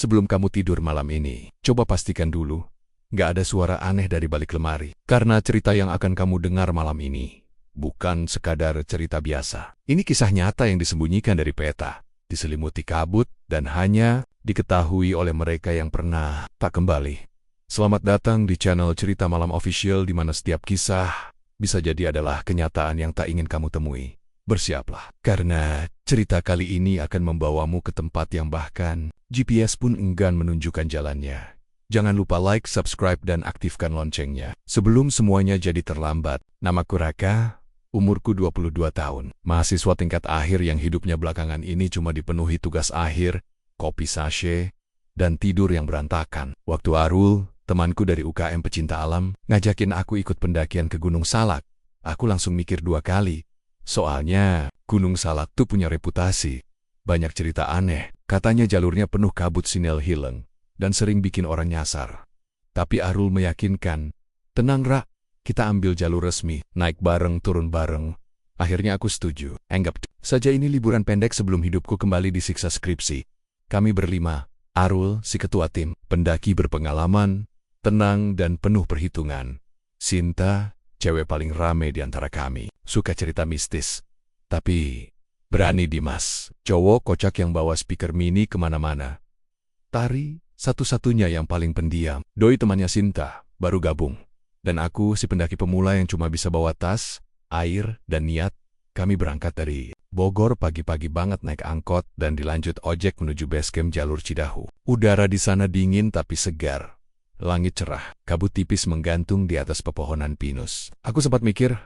sebelum kamu tidur malam ini, coba pastikan dulu, nggak ada suara aneh dari balik lemari. Karena cerita yang akan kamu dengar malam ini, bukan sekadar cerita biasa. Ini kisah nyata yang disembunyikan dari peta, diselimuti kabut, dan hanya diketahui oleh mereka yang pernah tak kembali. Selamat datang di channel Cerita Malam Official, di mana setiap kisah bisa jadi adalah kenyataan yang tak ingin kamu temui. Bersiaplah, karena cerita kali ini akan membawamu ke tempat yang bahkan GPS pun enggan menunjukkan jalannya. Jangan lupa like, subscribe, dan aktifkan loncengnya. Sebelum semuanya jadi terlambat, namaku Raka, umurku 22 tahun. Mahasiswa tingkat akhir yang hidupnya belakangan ini cuma dipenuhi tugas akhir, kopi sachet, dan tidur yang berantakan. Waktu Arul, temanku dari UKM pecinta alam, ngajakin aku ikut pendakian ke Gunung Salak, aku langsung mikir 2 kali. Soalnya, Gunung Salak tuh punya reputasi. Banyak cerita aneh, katanya jalurnya penuh kabut sinel hilang, dan sering bikin orang nyasar. Tapi Arul meyakinkan, tenang Ra, kita ambil jalur resmi, naik bareng, turun bareng. Akhirnya aku setuju. Anggap saja ini liburan pendek sebelum hidupku kembali disiksa skripsi. Kami berlima, Arul, si ketua tim, pendaki berpengalaman, tenang dan penuh perhitungan. Sinta, cewek paling rame di antara kami, suka cerita mistis. Tapi, berani Dimas, cowok kocak yang bawa speaker mini kemana-mana. Tari, satu-satunya yang paling pendiam. Doi temannya Sinta, baru gabung. Dan aku, si pendaki pemula yang cuma bisa bawa tas, air, dan niat. Kami berangkat dari Bogor pagi-pagi banget naik angkot dan dilanjut ojek menuju basecamp jalur Cidahu. Udara di sana dingin tapi segar. Langit cerah, kabut tipis menggantung di atas pepohonan pinus. Aku sempat mikir,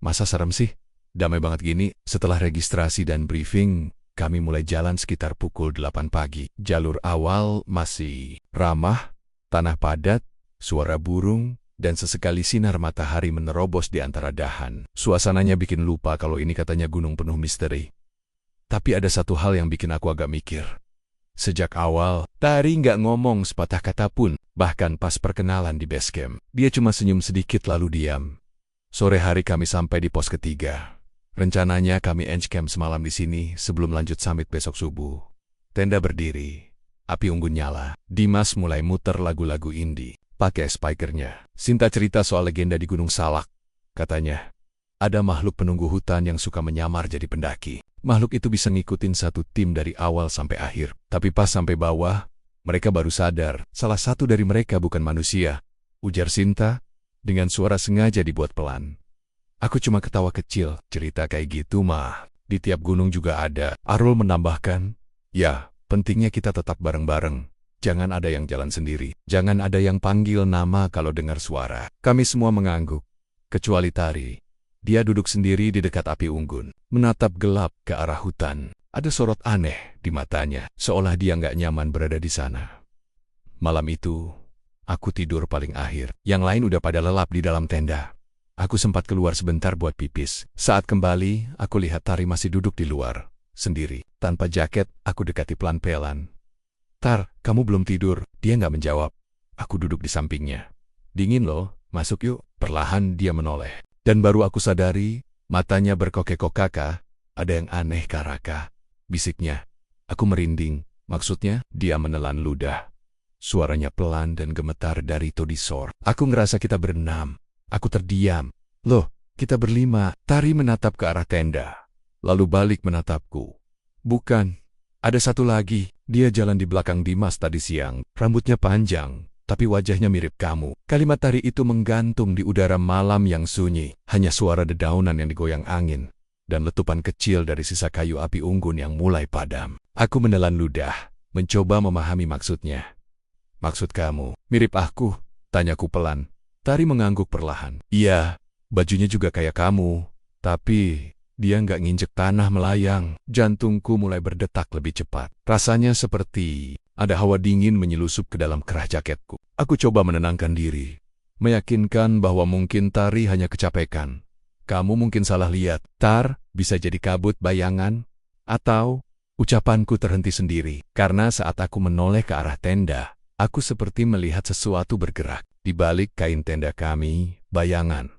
masa serem sih? Damai banget gini. Setelah registrasi dan briefing, kami mulai jalan sekitar pukul 8 pagi. Jalur awal masih ramah, tanah padat, suara burung, dan sesekali sinar matahari menerobos di antara dahan. Suasananya bikin lupa kalau ini katanya gunung penuh misteri. Tapi ada satu hal yang bikin aku agak mikir. Sejak awal, Tari nggak ngomong sepatah kata pun, bahkan pas perkenalan di basecamp. Dia cuma senyum sedikit lalu diam. Sore hari kami sampai di pos ketiga. Rencananya kami camp semalam di sini sebelum lanjut summit besok subuh. Tenda berdiri, api unggun nyala. Dimas mulai muter lagu-lagu indie, pakai spikernya. Sinta cerita soal legenda di Gunung Salak. Katanya, ada makhluk penunggu hutan yang suka menyamar jadi pendaki. Makhluk itu bisa ngikutin satu tim dari awal sampai akhir. Tapi pas sampai bawah, mereka baru sadar salah satu dari mereka bukan manusia. Ujar Sinta, dengan suara sengaja dibuat pelan. Aku cuma ketawa kecil, cerita kayak gitu mah di tiap gunung juga ada. Arul menambahkan, ya, pentingnya kita tetap bareng-bareng. Jangan ada yang jalan sendiri. Jangan ada yang panggil nama kalau dengar suara. Kami semua mengangguk, kecuali Tari. Dia duduk sendiri di dekat api unggun, menatap gelap ke arah hutan. Ada sorot aneh di matanya, seolah dia nggak nyaman berada di sana. Malam itu, aku tidur paling akhir. Yang lain udah pada lelap di dalam tenda. Aku sempat keluar sebentar buat pipis. Saat kembali, aku lihat Tari masih duduk di luar, sendiri. Tanpa jaket, aku dekati pelan-pelan. Tar, kamu belum tidur? Dia nggak menjawab. Aku duduk di sampingnya. Dingin loh, masuk yuk. Perlahan dia menoleh. Dan baru aku sadari, matanya berkokek-kokaka. Ada yang aneh Kak Raka, bisiknya. Aku merinding. Maksudnya, dia menelan ludah. Suaranya pelan dan gemetar dari todisor. Aku ngerasa kita berenam. Aku terdiam. Loh, kita berlima. Tari menatap ke arah tenda, lalu balik menatapku. Bukan, ada satu lagi. Dia jalan di belakang Dimas tadi siang. Rambutnya panjang, tapi wajahnya mirip kamu. Kalimat Tari itu menggantung di udara malam yang sunyi. Hanya suara dedaunan yang digoyang angin, dan letupan kecil dari sisa kayu api unggun yang mulai padam. Aku menelan ludah, mencoba memahami maksudnya. Maksud kamu, mirip aku? Tanyaku pelan. Tari mengangguk perlahan. Iya, bajunya juga kayak kamu. Tapi, dia nggak nginjek tanah melayang. Jantungku mulai berdetak lebih cepat. Rasanya seperti ada hawa dingin menyelusup ke dalam kerah jaketku. Aku coba menenangkan diri, meyakinkan bahwa mungkin Tari hanya kecapekan. Kamu mungkin salah lihat. Tar, bisa jadi kabut bayangan. Atau, ucapanku terhenti sendiri. Karena saat aku menoleh ke arah tenda, aku seperti melihat sesuatu bergerak. Di balik kain tenda kami, bayangan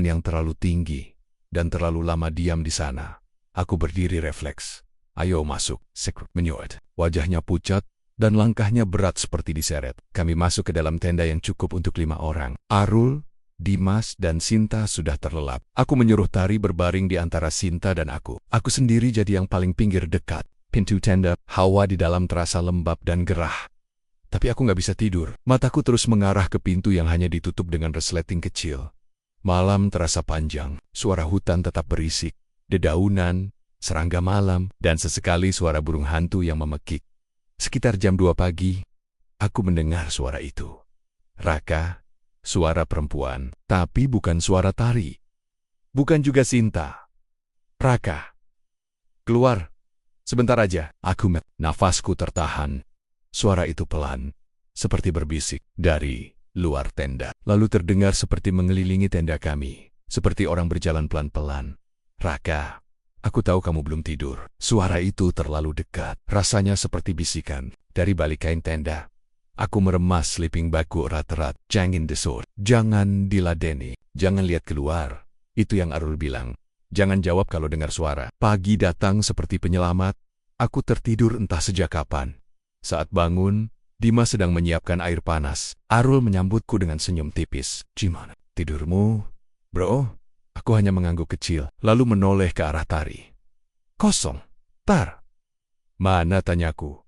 yang terlalu tinggi dan terlalu lama diam di sana. Aku berdiri refleks. Ayo masuk, Sekret menyuat. Wajahnya pucat, dan langkahnya berat seperti diseret. Kami masuk ke dalam tenda yang cukup untuk 5 orang. Arul, Dimas, dan Sinta sudah terlelap. Aku menyuruh Tari berbaring di antara Sinta dan aku. Aku sendiri jadi yang paling pinggir dekat. Pintu tenda, hawa di dalam terasa lembab dan gerah. Tapi aku nggak bisa tidur. Mataku terus mengarah ke pintu yang hanya ditutup dengan resleting kecil. Malam terasa panjang, suara hutan tetap berisik, dedaunan, serangga malam, dan sesekali suara burung hantu yang memekik. Sekitar jam 2 pagi, aku mendengar suara itu. Raka, suara perempuan, tapi bukan suara Tari. Bukan juga Sinta. Raka, keluar. Sebentar aja, nafasku tertahan. Suara itu pelan, seperti berbisik dari luar tenda. Lalu terdengar seperti mengelilingi tenda kami, seperti orang berjalan pelan-pelan. Raka, aku tahu kamu belum tidur. Suara itu terlalu dekat, rasanya seperti bisikan. Dari balik kain tenda, aku meremas sleeping bagku erat-erat. Jangan desor, jangan diladeni, jangan lihat keluar. Itu yang Arul bilang. Jangan jawab kalau dengar suara. Pagi datang seperti penyelamat. Aku tertidur entah sejak kapan. Saat bangun, Dimas sedang menyiapkan air panas. Arul menyambutku dengan senyum tipis. Gimana tidurmu, bro? Aku hanya mengangguk kecil, lalu menoleh ke arah Tari. Kosong. Tar. Mana, tanyaku.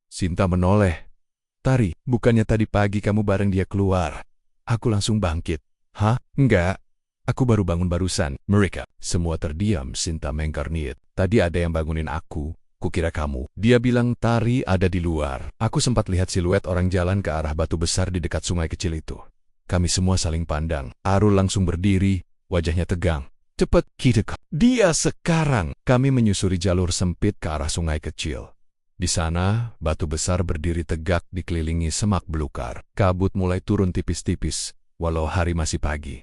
Sinta menoleh. Tari, bukannya tadi pagi kamu bareng dia keluar? Aku langsung bangkit. Hah? Enggak. Aku baru bangun barusan. Mereka semua terdiam. Sinta mengkarnit. Tadi ada yang bangunin aku. Kukira kamu. Dia bilang Tari ada di luar. Aku sempat lihat siluet orang jalan ke arah batu besar di dekat sungai kecil itu. Kami semua saling pandang. Arul langsung berdiri, wajahnya tegang. Cepat, kita. Dia sekarang. Kami menyusuri jalur sempit ke arah sungai kecil. Di sana, batu besar berdiri tegak dikelilingi semak belukar. Kabut mulai turun tipis-tipis, walau hari masih pagi.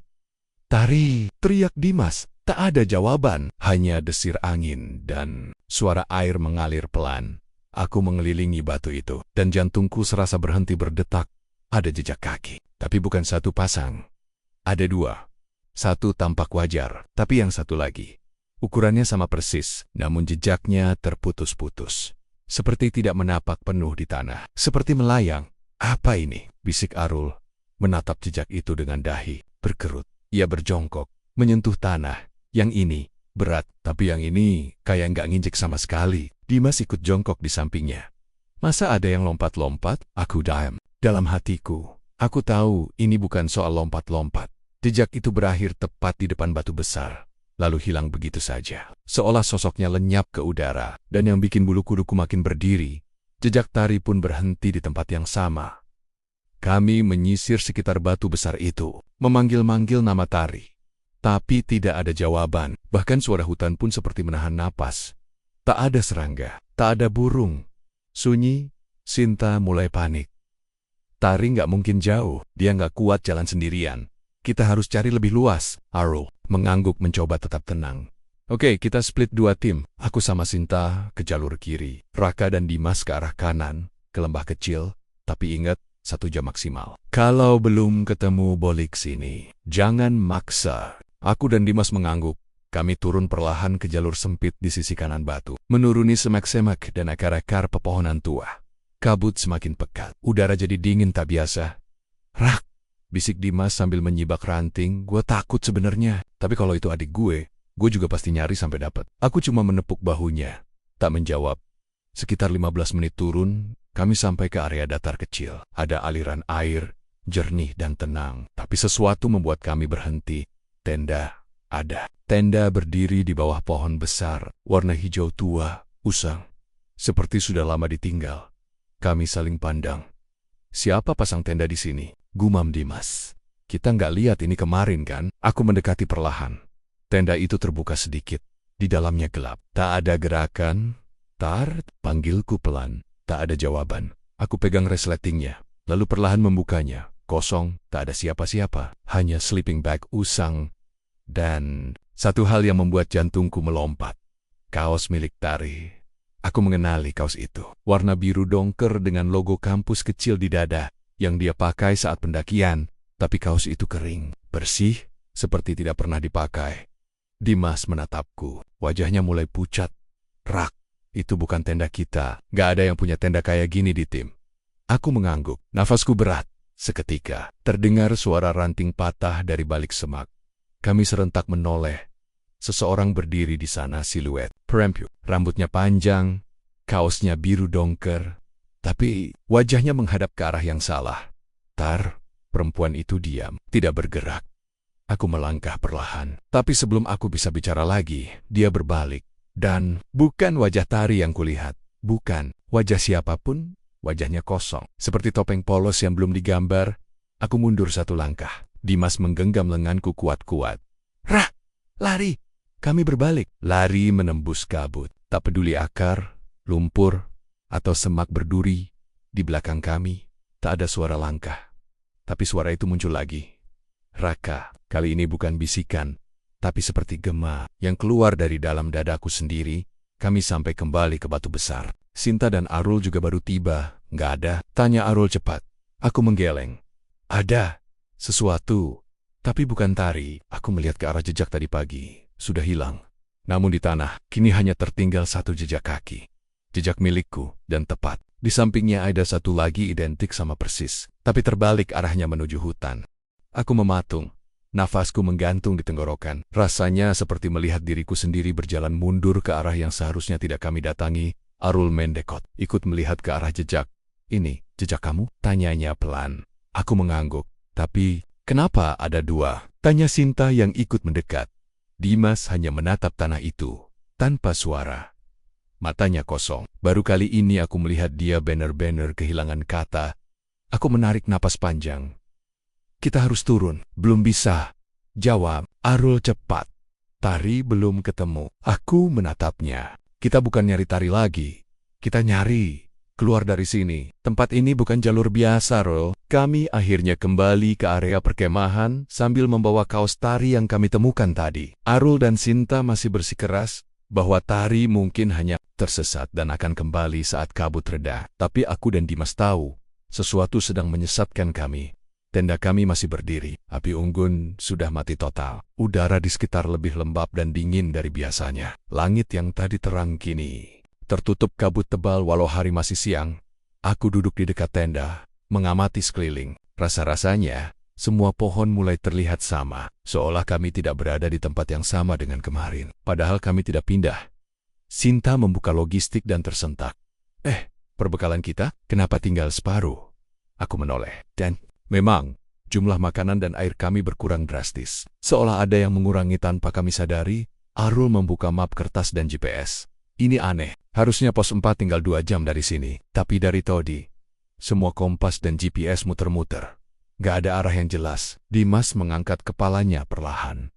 Tari, teriak Dimas. Tak ada jawaban, hanya desir angin dan suara air mengalir pelan. Aku mengelilingi batu itu, dan jantungku serasa berhenti berdetak. Ada jejak kaki, tapi bukan satu pasang. Ada 2. Satu tampak wajar, tapi yang satu lagi. Ukurannya sama persis, namun jejaknya terputus-putus. Seperti tidak menapak penuh di tanah, seperti melayang. Apa ini? Bisik Arul, menatap jejak itu dengan dahi berkerut. Ia berjongkok, menyentuh tanah. Yang ini berat, tapi yang ini kayak nggak nginjek sama sekali. Dimas ikut jongkok di sampingnya. Masa ada yang lompat-lompat? Aku diam. Dalam hatiku, aku tahu ini bukan soal lompat-lompat. Jejak itu berakhir tepat di depan batu besar, lalu hilang begitu saja. Seolah sosoknya lenyap ke udara, dan yang bikin bulu kuduku makin berdiri, jejak Tari pun berhenti di tempat yang sama. Kami menyisir sekitar batu besar itu, memanggil-manggil nama Tari. Tapi tidak ada jawaban, bahkan suara hutan pun seperti menahan napas. Tak ada serangga, tak ada burung. Sunyi, Sinta mulai panik. Tari nggak mungkin jauh, dia nggak kuat jalan sendirian. Kita harus cari lebih luas. Arul mengangguk mencoba tetap tenang. Oke, kita split 2 tim. Aku sama Sinta ke jalur kiri, Raka dan Dimas ke arah kanan, ke lembah kecil. Tapi ingat, 1 jam maksimal. Kalau belum ketemu bolik sini, jangan maksa. Aku dan Dimas mengangguk. Kami turun perlahan ke jalur sempit di sisi kanan batu, menuruni semak-semak dan akar-akar pepohonan tua. Kabut semakin pekat, udara jadi dingin tak biasa. Rak, bisik Dimas sambil menyibak ranting. Gue takut sebenarnya, tapi kalau itu adik gue juga pasti nyari sampai dapat. Aku cuma menepuk bahunya, tak menjawab. Sekitar 15 menit turun, kami sampai ke area datar kecil. Ada aliran air, jernih dan tenang, tapi sesuatu membuat kami berhenti. Tenda ada. Tenda berdiri di bawah pohon besar, warna hijau tua, usang. Seperti sudah lama ditinggal. Kami saling pandang. Siapa pasang tenda di sini? Gumam Dimas. Kita nggak lihat ini kemarin kan? Aku mendekati perlahan. Tenda itu terbuka sedikit. Di dalamnya gelap. Tak ada gerakan. Tar, panggilku pelan. Tak ada jawaban. Aku pegang resletingnya, lalu perlahan membukanya. Kosong, tak ada siapa-siapa, hanya sleeping bag usang. Dan satu hal yang membuat jantungku melompat. Kaos milik Tari. Aku mengenali kaos itu. Warna biru dongker dengan logo kampus kecil di dada, yang dia pakai saat pendakian. Tapi kaos itu kering, bersih, seperti tidak pernah dipakai. Dimas menatapku, wajahnya mulai pucat. Rak, Itu bukan tenda kita. Gak ada yang punya tenda kayak gini di tim. Aku mengangguk. Nafasku berat. Seketika, terdengar suara ranting patah dari balik semak. Kami serentak menoleh. Seseorang berdiri di sana, siluet perempuan. Rambutnya panjang, kaosnya biru dongker. Tapi wajahnya menghadap ke arah yang salah. Perempuan itu diam, tidak bergerak. Aku melangkah perlahan. Tapi sebelum aku bisa bicara lagi, dia berbalik. Dan bukan wajah Tari yang kulihat. Bukan wajah siapapun. Wajahnya kosong, seperti topeng polos yang belum digambar. Aku mundur satu langkah. Dimas menggenggam lenganku kuat-kuat. Rah, lari! Kami berbalik. Lari menembus kabut. Tak peduli akar, lumpur, atau semak berduri. Di belakang kami, tak ada suara langkah. Tapi suara itu muncul lagi. Raka, kali ini bukan bisikan, tapi seperti gema yang keluar dari dalam dadaku sendiri. Kami sampai kembali ke batu besar. Sinta dan Arul juga baru tiba. Nggak ada, tanya Arul cepat. Aku menggeleng. Ada sesuatu, tapi bukan Tari. Aku melihat ke arah jejak tadi pagi. Sudah hilang. Namun di tanah, kini hanya tertinggal satu jejak kaki. Jejak milikku, dan tepat. Di sampingnya ada satu lagi identik sama persis, tapi terbalik arahnya menuju hutan. Aku mematung. Nafasku menggantung di tenggorokan. Rasanya seperti melihat diriku sendiri berjalan mundur ke arah yang seharusnya tidak kami datangi. Arul mendekot, ikut melihat ke arah jejak. Ini, jejak kamu? Tanyanya pelan. Aku mengangguk. Tapi, kenapa ada dua? Tanya Sinta yang ikut mendekat. Dimas hanya menatap tanah itu, tanpa suara. Matanya kosong. Baru kali ini aku melihat dia benar-benar kehilangan kata. Aku menarik napas panjang. Kita harus turun. Belum bisa. Jawab Arul cepat. Tari belum ketemu. Aku menatapnya. Kita bukan nyari Tari lagi. Kita nyari keluar dari sini. Tempat ini bukan jalur biasa, Rol. Kami akhirnya kembali ke area perkemahan sambil membawa kaos Tari yang kami temukan tadi. Arul dan Sinta masih bersikeras bahwa Tari mungkin hanya tersesat dan akan kembali saat kabut reda. Tapi aku dan Dimas tahu, sesuatu sedang menyesatkan kami. Tenda kami masih berdiri. Api unggun sudah mati total. Udara di sekitar lebih lembab dan dingin dari biasanya. Langit yang tadi terang kini tertutup kabut tebal walau hari masih siang. Aku duduk di dekat tenda, mengamati sekeliling. Rasa-rasanya, semua pohon mulai terlihat sama. Seolah kami tidak berada di tempat yang sama dengan kemarin. Padahal kami tidak pindah. Sinta membuka logistik dan tersentak. Perbekalan kita? Kenapa tinggal separuh? Aku menoleh. Dan memang, jumlah makanan dan air kami berkurang drastis. Seolah ada yang mengurangi tanpa kami sadari. Arul membuka map kertas dan GPS. Ini aneh. Harusnya pos 4 tinggal 2 jam dari sini. Tapi dari tadi, semua kompas dan GPS muter-muter. Gak ada arah yang jelas. Dimas mengangkat kepalanya perlahan.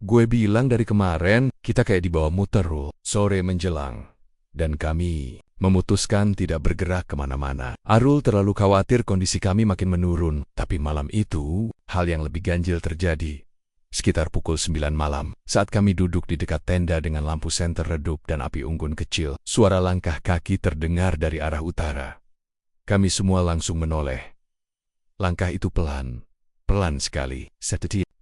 Gue bilang dari kemarin, kita kayak dibawa muter, Rul. Sore menjelang. Dan kami memutuskan tidak bergerak kemana-mana. Arul terlalu khawatir kondisi kami makin menurun. Tapi malam itu, hal yang lebih ganjil terjadi. Sekitar pukul 9 malam, saat kami duduk di dekat tenda dengan lampu senter redup dan api unggun kecil, suara langkah kaki terdengar dari arah utara. Kami semua langsung menoleh. Langkah itu pelan sekali.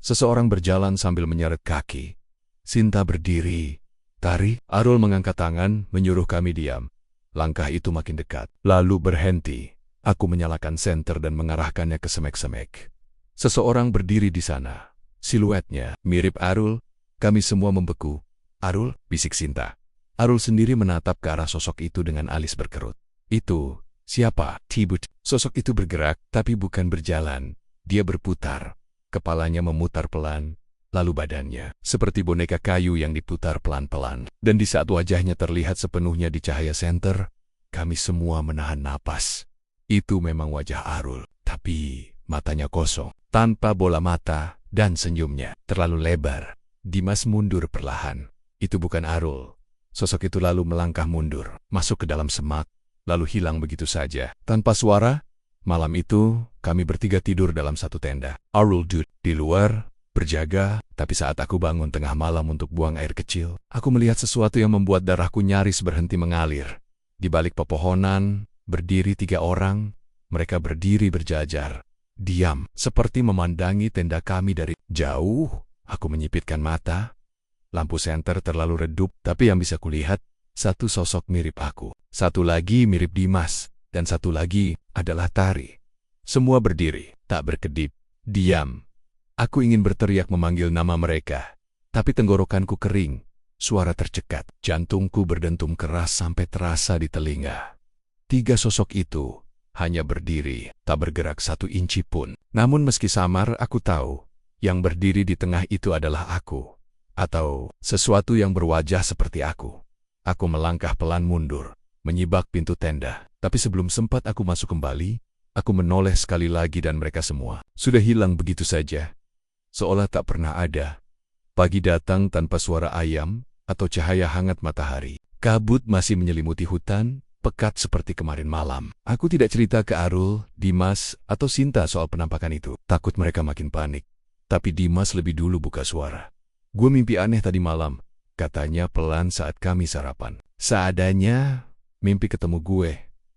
Seseorang berjalan sambil menyeret kaki. Sinta berdiri. Tari, Arul mengangkat tangan, menyuruh kami diam. Langkah itu makin dekat, lalu berhenti. Aku menyalakan senter dan mengarahkannya ke semek-semek. Seseorang berdiri di sana. Siluetnya mirip Arul. Kami semua membeku. Arul, bisik Sinta. Arul sendiri menatap ke arah sosok itu dengan alis berkerut. Itu, siapa? Tibut. Sosok itu bergerak, tapi bukan berjalan. Dia berputar. Kepalanya memutar pelan, lalu badannya, seperti boneka kayu yang diputar pelan-pelan. Dan di saat wajahnya terlihat sepenuhnya di cahaya senter, kami semua menahan napas. Itu memang wajah Arul, tapi matanya kosong, tanpa bola mata. Dan senyumnya terlalu lebar. Dimas mundur perlahan. Itu bukan Arul. Sosok itu lalu melangkah mundur, masuk ke dalam semak, lalu hilang begitu saja. Tanpa suara, malam itu kami bertiga tidur dalam satu tenda. Arul duduk di luar, berjaga, tapi saat aku bangun tengah malam untuk buang air kecil, aku melihat sesuatu yang membuat darahku nyaris berhenti mengalir. Di balik pepohonan, berdiri 3 orang. Mereka berdiri berjajar. Diam, seperti memandangi tenda kami dari jauh. Aku menyipitkan mata. Lampu senter terlalu redup, tapi yang bisa kulihat, Satu sosok mirip aku, satu lagi mirip Dimas, dan satu lagi adalah Tari. Semua berdiri, tak berkedip, diam. Aku ingin berteriak memanggil nama mereka, tapi tenggorokanku kering, suara tercekat, jantungku berdentum keras sampai terasa di telinga. Tiga sosok itu hanya berdiri, tak bergerak satu inci pun. Namun meski samar, aku tahu, yang berdiri di tengah itu adalah aku, atau sesuatu yang berwajah seperti aku. Aku melangkah pelan mundur, menyibak pintu tenda. Tapi sebelum sempat aku masuk kembali, aku menoleh sekali lagi dan mereka semua sudah hilang begitu saja. Seolah tak pernah ada. Pagi datang tanpa suara ayam atau cahaya hangat matahari. Kabut masih menyelimuti hutan, pekat seperti kemarin malam. Aku tidak cerita ke Arul, Dimas, atau Sinta soal penampakan itu. Takut mereka makin panik. Tapi Dimas lebih dulu buka suara. "Gue mimpi aneh tadi malam," katanya pelan saat kami sarapan. "Seadanya, mimpi ketemu gue,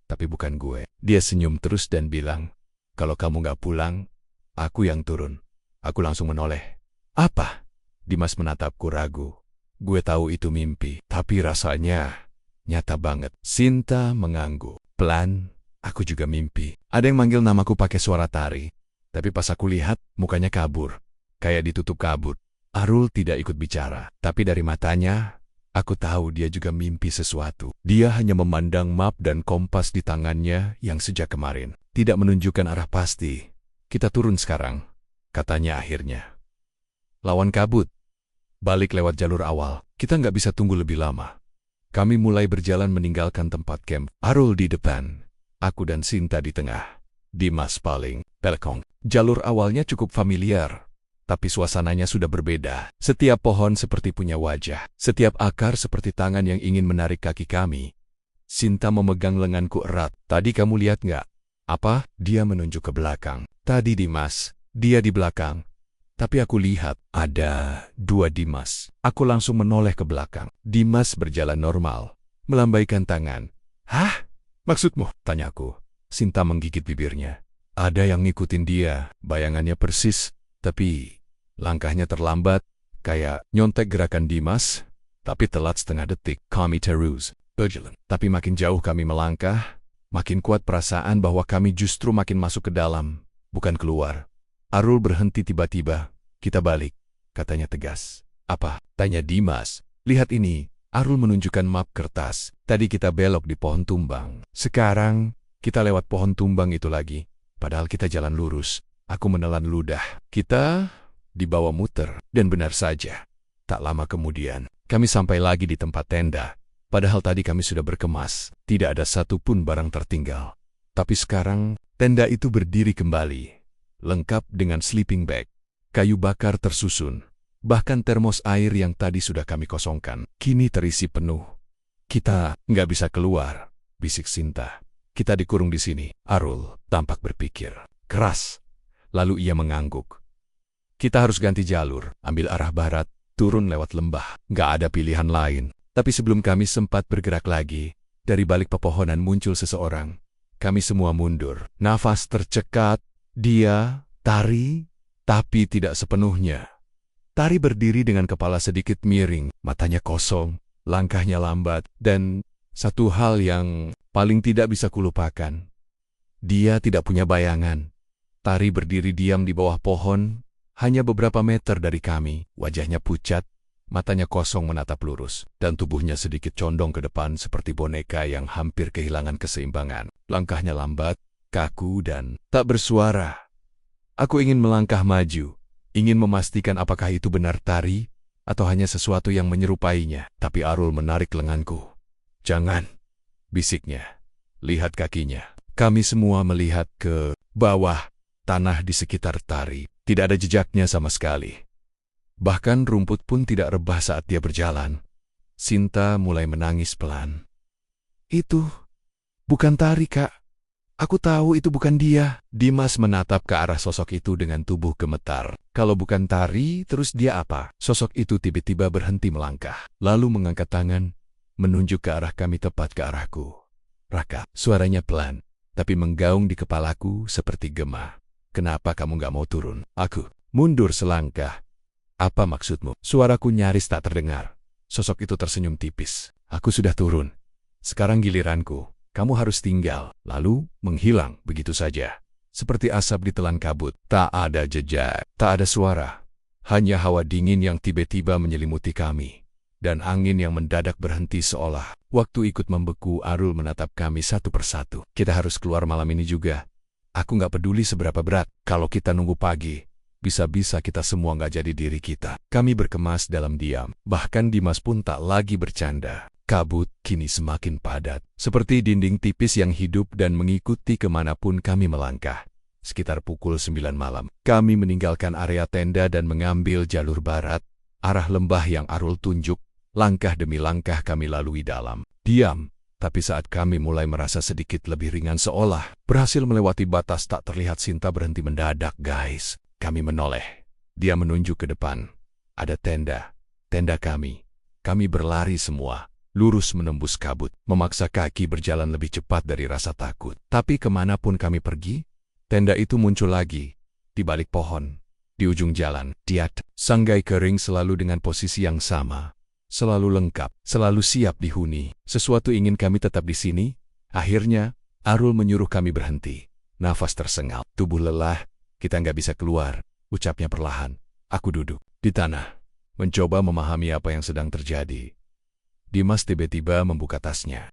tapi bukan gue." Dia senyum terus dan bilang, "Kalau kamu gak pulang, aku yang turun." Aku langsung menoleh. "Apa?" Dimas menatapku ragu. "Gue tahu itu mimpi, tapi rasanya nyata banget." Sinta mengangguk. "Pelan, aku juga mimpi. Ada yang manggil namaku pakai suara Tari. Tapi pas aku lihat, mukanya kabur. Kayak ditutup kabut." Arul tidak ikut bicara. Tapi dari matanya, aku tahu dia juga mimpi sesuatu. Dia hanya memandang map dan kompas di tangannya yang sejak kemarin tidak menunjukkan arah pasti. "Kita turun sekarang," katanya akhirnya. "Lawan kabut. Balik lewat jalur awal. Kita nggak bisa tunggu lebih lama." Kami mulai berjalan meninggalkan tempat camp. Arul di depan, aku dan Sinta di tengah. Dimas paling belakang. Jalur awalnya cukup familiar, tapi suasananya sudah berbeda. Setiap pohon seperti punya wajah. Setiap akar seperti tangan yang ingin menarik kaki kami. Sinta memegang lenganku erat. "Tadi kamu lihat nggak?" "Apa?" Dia menunjuk ke belakang. "Tadi Dimas, dia di belakang." Tapi aku lihat ada dua Dimas. Aku langsung menoleh ke belakang. Dimas berjalan normal, melambaikan tangan. "Hah? Maksudmu?" tanyaku. Sinta menggigit bibirnya. Ada yang ngikutin dia, bayangannya persis, tapi langkahnya terlambat, kayak nyontek gerakan Dimas, tapi telat setengah detik. Kami terus berjalan. Tapi makin jauh kami melangkah, makin kuat perasaan bahwa kami justru makin masuk ke dalam, bukan keluar. Arul berhenti tiba-tiba. "Kita balik," katanya tegas. "Apa?" tanya Dimas. "Lihat ini." Arul menunjukkan map kertas. "Tadi kita belok di pohon tumbang. Sekarang kita lewat pohon tumbang itu lagi. Padahal kita jalan lurus." Aku menelan ludah. Kita dibawa muter. Dan benar saja, tak lama kemudian, kami sampai lagi di tempat tenda. Padahal tadi kami sudah berkemas. Tidak ada satupun barang tertinggal. Tapi sekarang, tenda itu berdiri kembali, lengkap dengan sleeping bag, kayu bakar tersusun, bahkan termos air yang tadi sudah kami kosongkan, kini terisi penuh. "Kita nggak bisa keluar," bisik Sinta. "Kita dikurung di sini." Arul tampak berpikir keras, lalu ia mengangguk. "Kita harus ganti jalur, ambil arah barat, turun lewat lembah. Nggak ada pilihan lain." Tapi sebelum kami sempat bergerak lagi, dari balik pepohonan muncul seseorang. Kami semua mundur, nafas tercekat. Dia, Tari, tapi tidak sepenuhnya. Tari berdiri dengan kepala sedikit miring, matanya kosong, langkahnya lambat, dan satu hal yang paling tidak bisa kulupakan. Dia tidak punya bayangan. Tari berdiri diam di bawah pohon, hanya beberapa meter dari kami. Wajahnya pucat, matanya kosong menatap lurus, dan tubuhnya sedikit condong ke depan seperti boneka yang hampir kehilangan keseimbangan. Langkahnya lambat, kaku dan tak bersuara. Aku ingin melangkah maju, ingin memastikan apakah itu benar Tari atau hanya sesuatu yang menyerupainya. Tapi Arul menarik lenganku. "Jangan," bisiknya. "Lihat kakinya." Kami semua melihat ke bawah. Tanah di sekitar Tari tidak ada jejaknya sama sekali. Bahkan rumput pun tidak rebah saat dia berjalan. Sinta mulai menangis pelan. "Itu bukan Tari, Kak. Aku tahu itu bukan dia." Dimas menatap ke arah sosok itu dengan tubuh gemetar. "Kalau bukan Tari, terus dia apa?" Sosok itu tiba-tiba berhenti melangkah, lalu mengangkat tangan, menunjuk ke arah kami tepat ke arahku. "Raka." Suaranya pelan, tapi menggaung di kepalaku seperti gema. "Kenapa kamu gak mau turun?" Aku mundur selangkah. "Apa maksudmu?" Suaraku nyaris tak terdengar. Sosok itu tersenyum tipis. Aku sudah turun. Sekarang giliranku. Kamu harus tinggal, lalu menghilang begitu saja. Seperti asap ditelan kabut. Tak ada jejak, tak ada suara. Hanya hawa dingin yang tiba-tiba menyelimuti kami. Dan angin yang mendadak berhenti seolah waktu ikut membeku. Arul menatap kami satu persatu. Kita harus keluar malam ini juga. Aku nggak peduli seberapa berat. Kalau kita nunggu pagi, bisa-bisa kita semua nggak jadi diri kita. Kami berkemas dalam diam. Bahkan Dimas pun tak lagi bercanda. Kabut kini semakin padat, seperti dinding tipis yang hidup dan mengikuti kemanapun kami melangkah. Sekitar pukul 9 malam, kami meninggalkan area tenda dan mengambil jalur barat, arah lembah yang Arul tunjuk. Langkah demi langkah kami lalui dalam diam, tapi saat kami mulai merasa sedikit lebih ringan seolah berhasil melewati batas tak terlihat, Sinta berhenti mendadak. Guys, kami menoleh. Dia menunjuk ke depan. Ada tenda, tenda kami. Kami berlari semua. Lurus menembus kabut, memaksa kaki berjalan lebih cepat dari rasa takut. Tapi kemanapun kami pergi, tenda itu muncul lagi, di balik pohon, di ujung jalan. Diat, sanggai kering selalu dengan posisi yang sama, selalu lengkap, selalu siap dihuni. Sesuatu ingin kami tetap di sini. Akhirnya, Arul menyuruh kami berhenti. Nafas tersengal, tubuh lelah, kita nggak bisa keluar, ucapnya perlahan. Aku duduk di tanah, mencoba memahami apa yang sedang terjadi. Dimas tiba-tiba membuka tasnya.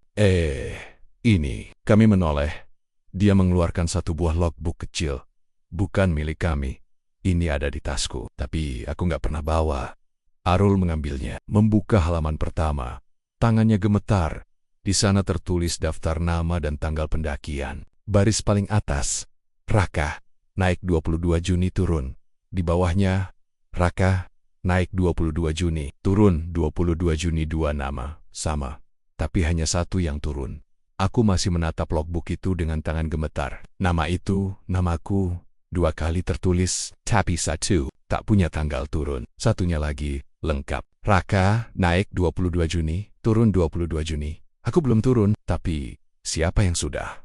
Ini. Kami menoleh. Dia mengeluarkan satu buah logbook kecil. Bukan milik kami. Ini ada di tasku, tapi aku nggak pernah bawa. Arul mengambilnya, membuka halaman pertama. Tangannya gemetar. Di sana tertulis daftar nama dan tanggal pendakian. Baris paling atas, Raka, naik 22 Juni turun. Di bawahnya, Raka, naik 22 Juni, turun 22 Juni. Dua nama, sama. Tapi hanya satu yang turun. Aku masih menatap logbook itu dengan tangan gemetar. Nama itu, namaku, 2 kali tertulis, tapi satu, tak punya tanggal turun. Satunya lagi, lengkap. Raka, naik 22 Juni, turun 22 Juni. Aku belum turun, tapi siapa yang sudah?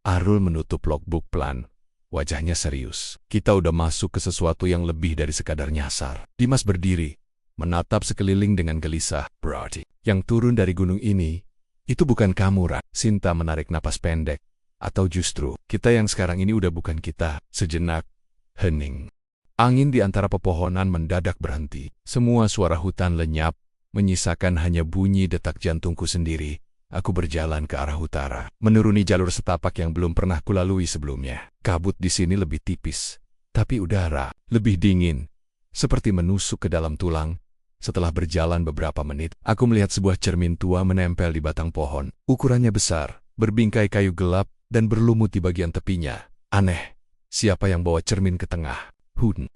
Arul menutup logbook pelan. Wajahnya serius. Kita udah masuk ke sesuatu yang lebih dari sekadar nyasar. Dimas berdiri, menatap sekeliling dengan gelisah. Berarti, yang turun dari gunung ini, itu bukan kamu, Rak. Sinta menarik napas pendek. Atau justru, kita yang sekarang ini udah bukan kita. Sejenak, hening. Angin di antara pepohonan mendadak berhenti. Semua suara hutan lenyap, menyisakan hanya bunyi detak jantungku sendiri. Aku berjalan ke arah utara, menuruni jalur setapak yang belum pernah kulalui sebelumnya. Kabut di sini lebih tipis, tapi udara lebih dingin, seperti menusuk ke dalam tulang. Setelah berjalan beberapa menit, aku melihat sebuah cermin tua menempel di batang pohon. Ukurannya besar, berbingkai kayu gelap, dan berlumut di bagian tepinya. Aneh, siapa yang bawa cermin ke tengah?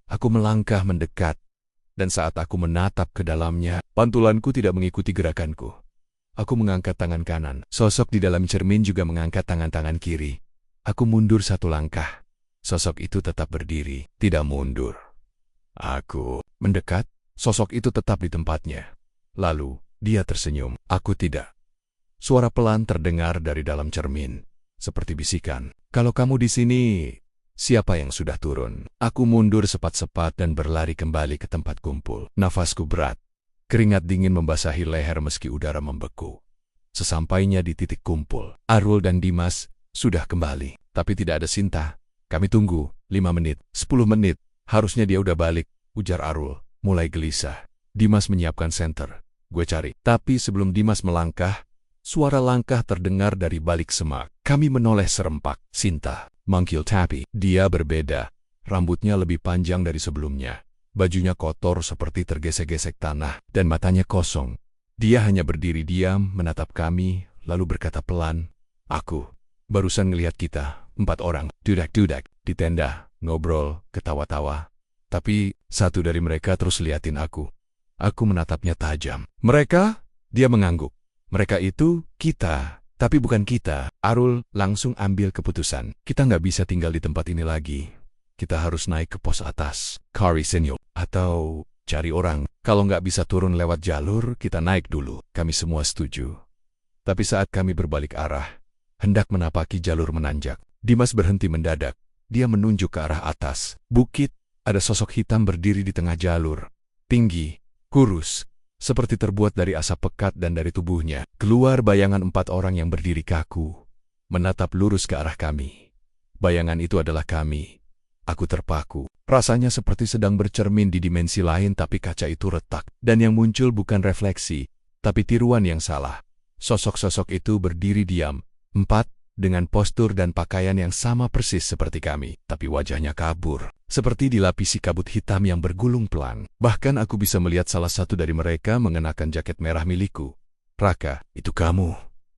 Aku melangkah mendekat, dan saat aku menatap ke dalamnya, pantulanku tidak mengikuti gerakanku. Aku mengangkat tangan kanan. Sosok di dalam cermin juga mengangkat tangan-tangan kiri. Aku mundur satu langkah. Sosok itu tetap berdiri, tidak mundur. Aku mendekat. Sosok itu tetap di tempatnya. Lalu, dia tersenyum. Aku tidak. Suara pelan terdengar dari dalam cermin, seperti bisikan. Kalau kamu di sini, siapa yang sudah turun? Aku mundur cepat-cepat dan berlari kembali ke tempat kumpul. Nafasku berat. Keringat dingin membasahi leher meski udara membeku. Sesampainya di titik kumpul, Arul dan Dimas sudah kembali. Tapi tidak ada Sinta. Kami tunggu, 5 menit, 10 menit. Harusnya dia udah balik, ujar Arul, mulai gelisah. Dimas menyiapkan senter. Gue cari. Tapi sebelum Dimas melangkah, suara langkah terdengar dari balik semak. Kami menoleh serempak. Sinta manggil Tapi. Dia berbeda. Rambutnya lebih panjang dari sebelumnya. Bajunya kotor seperti tergesek-gesek tanah, dan matanya kosong. Dia hanya berdiri diam, menatap kami, lalu berkata pelan, aku barusan ngelihat kita, 4 orang, dudak-dudak, di tenda, ngobrol, ketawa-tawa. Tapi satu dari mereka terus liatin aku. Aku menatapnya tajam. Mereka? Dia mengangguk. Mereka itu kita, tapi bukan kita. Arul langsung ambil keputusan. Kita nggak bisa tinggal di tempat ini lagi. Kita harus naik ke pos atas, Kari Senyo, atau cari orang. Kalau nggak bisa turun lewat jalur, kita naik dulu. Kami semua setuju. Tapi saat kami berbalik arah, hendak menapaki jalur menanjak, Dimas berhenti mendadak. Dia menunjuk ke arah atas. Bukit, ada sosok hitam berdiri di tengah jalur. Tinggi, kurus, seperti terbuat dari asap pekat dan dari tubuhnya keluar bayangan 4 orang yang berdiri kaku, menatap lurus ke arah kami. Bayangan itu adalah kami. Aku terpaku. Rasanya seperti sedang bercermin di dimensi lain, tapi kaca itu retak. Dan yang muncul bukan refleksi, tapi tiruan yang salah. Sosok-sosok itu berdiri diam. 4, dengan postur dan pakaian yang sama persis seperti kami. Tapi wajahnya kabur, seperti dilapisi kabut hitam yang bergulung pelan. Bahkan aku bisa melihat salah satu dari mereka mengenakan jaket merah milikku. "Raka, itu kamu,"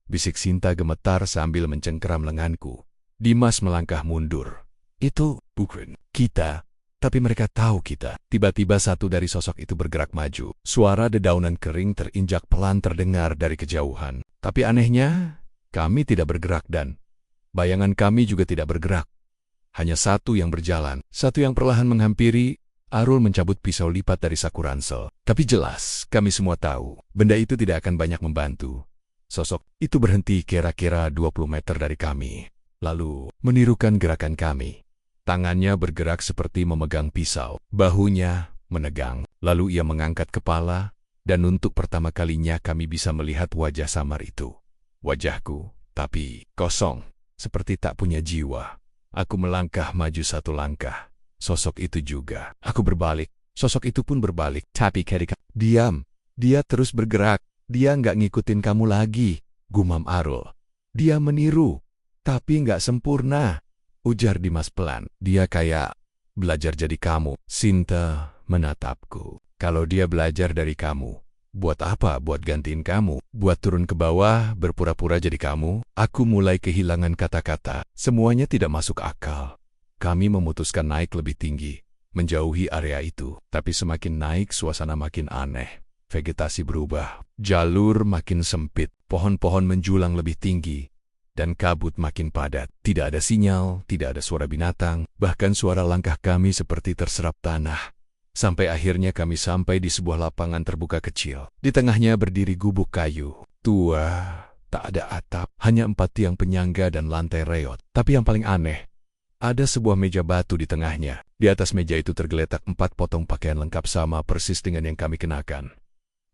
bisik Sinta gemetar sambil mencengkeram lenganku. Dimas melangkah mundur. "Itu bukan kita, tapi mereka tahu kita." Tiba-tiba satu dari sosok itu bergerak maju. Suara dedaunan kering terinjak pelan terdengar dari kejauhan. Tapi anehnya, kami tidak bergerak dan bayangan kami juga tidak bergerak. Hanya satu yang berjalan, satu yang perlahan menghampiri. Arul mencabut pisau lipat dari saku ransel. Tapi jelas, kami semua tahu, benda itu tidak akan banyak membantu. Sosok itu berhenti kira-kira 20 meter dari kami, lalu menirukan gerakan kami. Tangannya bergerak seperti memegang pisau, bahunya menegang, lalu ia mengangkat kepala, dan untuk pertama kalinya kami bisa melihat wajah samar itu. Wajahku, tapi kosong, seperti tak punya jiwa. Aku melangkah maju 1 langkah. Sosok itu juga. Aku berbalik. Sosok itu pun berbalik. Tapi ketika diam, dia terus bergerak. Dia nggak ngikutin kamu lagi, gumam Arul. Dia meniru, tapi nggak sempurna, ujar Dimas pelan. Dia kayak belajar jadi kamu. Sinta menatapku. Kalau dia belajar dari kamu, buat apa? Buat gantiin kamu? Buat turun ke bawah, berpura-pura jadi kamu? Aku mulai kehilangan kata-kata. Semuanya tidak masuk akal. Kami memutuskan naik lebih tinggi, menjauhi area itu. Tapi semakin naik, suasana makin aneh. Vegetasi berubah, jalur makin sempit, pohon-pohon menjulang lebih tinggi, dan kabut makin padat. Tidak ada sinyal, tidak ada suara binatang, bahkan suara langkah kami seperti terserap tanah. Sampai akhirnya kami sampai di sebuah lapangan terbuka kecil. Di tengahnya berdiri gubuk kayu. Tua, tak ada atap, hanya 4 tiang penyangga dan lantai reot. Tapi yang paling aneh, ada sebuah meja batu di tengahnya. Di atas meja itu tergeletak 4 potong pakaian lengkap sama persis dengan yang kami kenakan.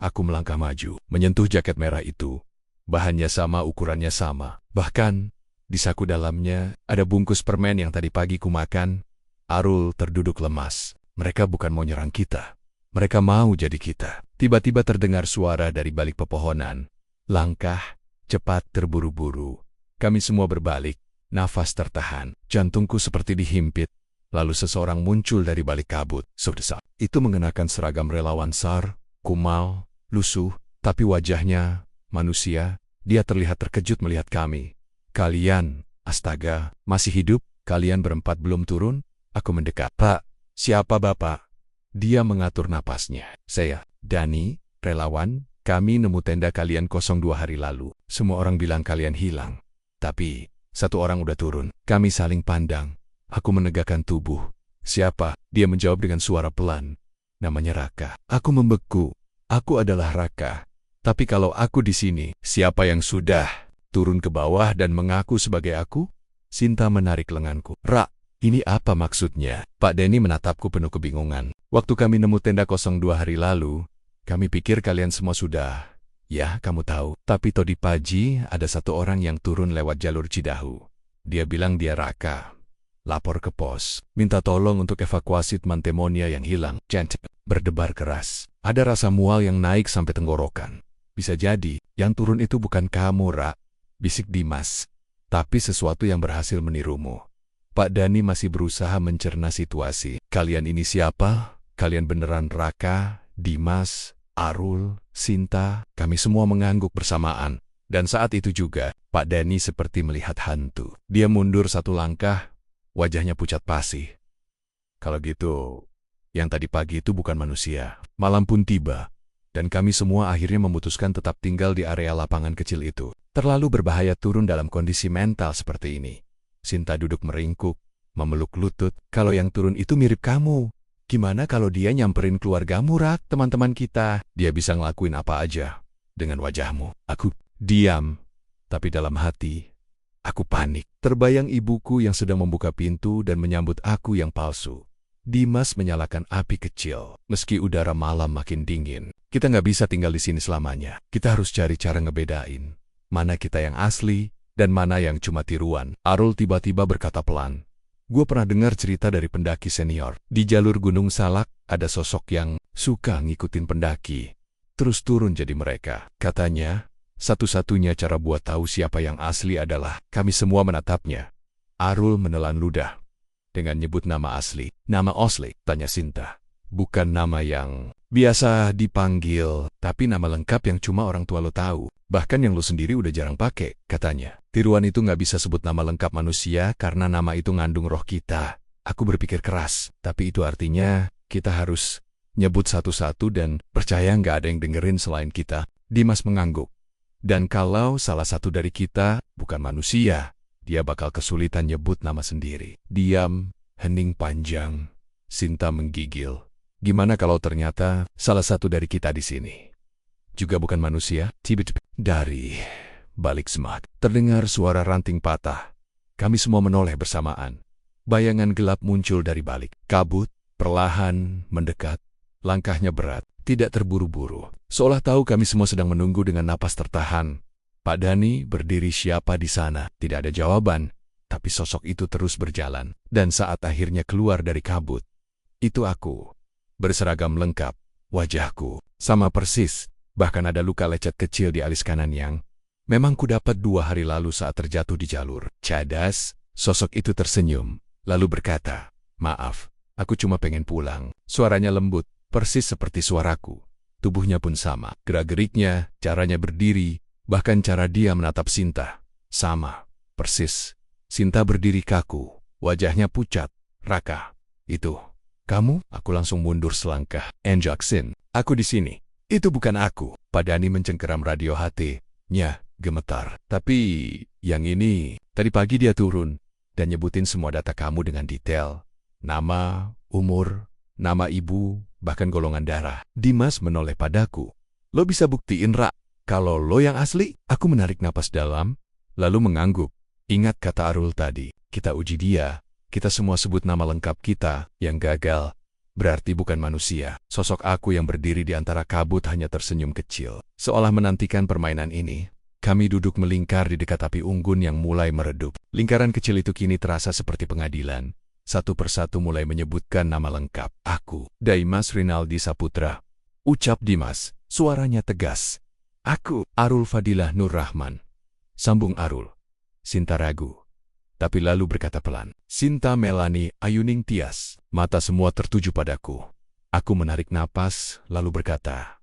Aku melangkah maju, menyentuh jaket merah itu. Bahannya sama, ukurannya sama. Bahkan, di saku dalamnya ada bungkus permen yang tadi pagi kumakan. Arul terduduk lemas. Mereka bukan mau nyerang kita. Mereka mau jadi kita. Tiba-tiba terdengar suara dari balik pepohonan. Langkah, cepat, terburu-buru. Kami semua berbalik, nafas tertahan. Jantungku seperti dihimpit. Lalu seseorang muncul dari balik kabut. Sedesak. Itu mengenakan seragam relawan SAR, kumal, lusuh, tapi wajahnya manusia. Dia terlihat terkejut melihat kami. "Kalian, astaga, masih hidup? Kalian berempat belum turun?" Aku mendekat. "Pak, siapa Bapak?" Dia mengatur napasnya. "Saya, Dani, relawan. Kami nemu tenda kalian kosong 2 hari lalu. Semua orang bilang kalian hilang. Tapi, 1 orang udah turun." Kami saling pandang. Aku menegakkan tubuh. "Siapa?" Dia menjawab dengan suara pelan. "Namanya Raka." Aku membeku. Aku adalah Raka. Tapi kalau aku di sini, siapa yang sudah turun ke bawah dan mengaku sebagai aku? Sinta menarik lenganku. "Ra, ini apa maksudnya?" Pak Denny menatapku penuh kebingungan. "Waktu kami nemu tenda kosong 2 hari lalu, kami pikir kalian semua sudah. Ya, kamu tahu. Tapi tadi pagi ada 1 orang yang turun lewat jalur Cidahu. Dia bilang dia Raka. Lapor ke pos, minta tolong untuk evakuasi teman Temonia yang hilang." Jantung berdebar keras. Ada rasa mual yang naik sampai tenggorokan. "Bisa jadi, yang turun itu bukan kamu, Ra," bisik Dimas. "Tapi sesuatu yang berhasil menirumu." Pak Dani masih berusaha mencerna situasi. "Kalian ini siapa? Kalian beneran Raka, Dimas, Arul, Sinta?" Kami semua mengangguk bersamaan. Dan saat itu juga, Pak Dani seperti melihat hantu. Dia mundur 1 langkah, wajahnya pucat pasi. "Kalau gitu, yang tadi pagi itu bukan manusia." Malam pun tiba, dan kami semua akhirnya memutuskan tetap tinggal di area lapangan kecil itu. Terlalu berbahaya turun dalam kondisi mental seperti ini. Sinta duduk meringkuk, memeluk lutut. "Kalau yang turun itu mirip kamu, gimana kalau dia nyamperin keluargamu, Rak, teman-teman kita? Dia bisa ngelakuin apa aja dengan wajahmu." Aku diam, tapi dalam hati, aku panik. Terbayang ibuku yang sedang membuka pintu dan menyambut aku yang palsu. Dimas menyalakan api kecil. Meski udara malam makin dingin, Kita nggak bisa tinggal di sini selamanya. Kita harus cari cara ngebedain mana kita yang asli dan mana yang cuma tiruan. Arul tiba-tiba berkata pelan. Gue pernah dengar cerita dari pendaki senior. Di jalur Gunung Salak ada sosok yang suka ngikutin pendaki. Terus turun jadi mereka. Katanya, satu-satunya cara buat tahu siapa yang asli adalah kami semua menatapnya. Arul menelan ludah. Dengan nyebut nama asli. Nama asli, tanya Sinta. Bukan nama yang biasa dipanggil, tapi nama lengkap yang cuma orang tua lo tahu. Bahkan yang lo sendiri udah jarang pakai, katanya. Tiruan itu nggak bisa sebut nama lengkap manusia karena nama itu ngandung roh kita. Aku berpikir keras, tapi itu artinya kita harus nyebut satu-satu dan percaya nggak ada yang dengerin selain kita. Dimas mengangguk. Dan kalau salah satu dari kita bukan manusia, dia bakal kesulitan nyebut nama sendiri. Diam, hening panjang. Sinta menggigil. Gimana kalau ternyata salah satu dari kita di sini juga bukan manusia? Tiba-tiba dari balik semak terdengar suara ranting patah. Kami semua menoleh bersamaan. Bayangan gelap muncul dari balik kabut, perlahan mendekat. Langkahnya berat, tidak terburu-buru. Seolah tahu kami semua sedang menunggu dengan napas tertahan. Pak Dani berdiri siapa di sana? Tidak ada jawaban, tapi sosok itu terus berjalan. Dan saat akhirnya keluar dari kabut, itu aku. Berseragam lengkap, wajahku sama persis, bahkan ada luka lecet kecil di alis kanan yang memang ku dapat 2 hari lalu saat terjatuh di jalur. Cadas, sosok itu tersenyum, lalu berkata, maaf, aku cuma pengen pulang. Suaranya lembut, persis seperti suaraku. Tubuhnya pun sama, gerak-geriknya, caranya berdiri, bahkan cara dia menatap Sinta. Sama, persis. Sinta berdiri kaku, wajahnya pucat. Raka, itu kamu? Aku langsung mundur selangkah. Jackson, aku di sini. Itu bukan aku. Pak Dani mencengkeram radio HT-nya, gemetar. Tapi yang ini, tadi pagi dia turun dan nyebutin semua data kamu dengan detail. Nama, umur, nama ibu, bahkan golongan darah. Dimas menoleh padaku. Lo bisa buktiin, Ra, kalau lo yang asli? Aku menarik napas dalam, lalu mengangguk. Ingat kata Arul tadi, kita uji dia. Kita semua sebut nama lengkap kita, yang gagal. Berarti bukan manusia. Sosok aku yang berdiri di antara kabut hanya tersenyum kecil. Seolah menantikan permainan ini, kami duduk melingkar di dekat api unggun yang mulai meredup. Lingkaran kecil itu kini terasa seperti pengadilan. Satu persatu mulai menyebutkan nama lengkap. Aku, Dimas Rinaldi Saputra. Ucap Dimas, suaranya tegas. Aku, Arul Fadilah Nur Rahman. Sambung Arul. Sinta ragu, tapi lalu berkata pelan. Sinta Melani Ayuning Tias. Mata semua tertuju padaku. Aku menarik napas, lalu berkata,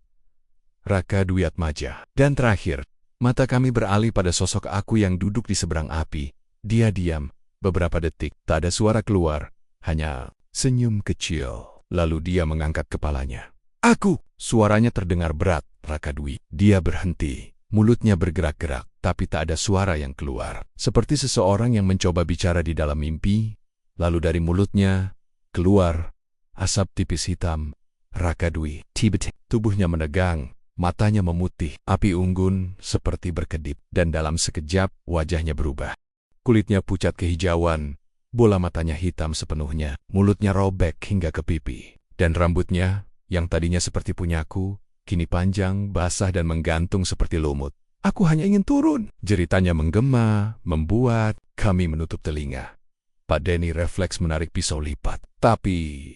Raka Dwi Atmaja. Dan terakhir, mata kami beralih pada sosok aku yang duduk di seberang api. Dia diam. Beberapa detik, tak ada suara keluar, hanya senyum kecil. Lalu dia mengangkat kepalanya. Aku! Suaranya terdengar berat, Raka Dwi. Dia berhenti, mulutnya bergerak-gerak, tapi tak ada suara yang keluar. Seperti seseorang yang mencoba bicara di dalam mimpi, lalu dari mulutnya keluar asap tipis hitam. Raka Dwi. Tiba-tiba tubuhnya menegang, matanya memutih, api unggun seperti berkedip, dan dalam sekejap wajahnya berubah. Kulitnya pucat kehijauan, bola matanya hitam sepenuhnya, mulutnya robek hingga ke pipi, dan rambutnya, yang tadinya seperti punyaku, kini panjang, basah dan menggantung seperti lumut. Aku hanya ingin turun. Jeritanya menggema, membuat kami menutup telinga. Pak Denny refleks menarik pisau lipat. Tapi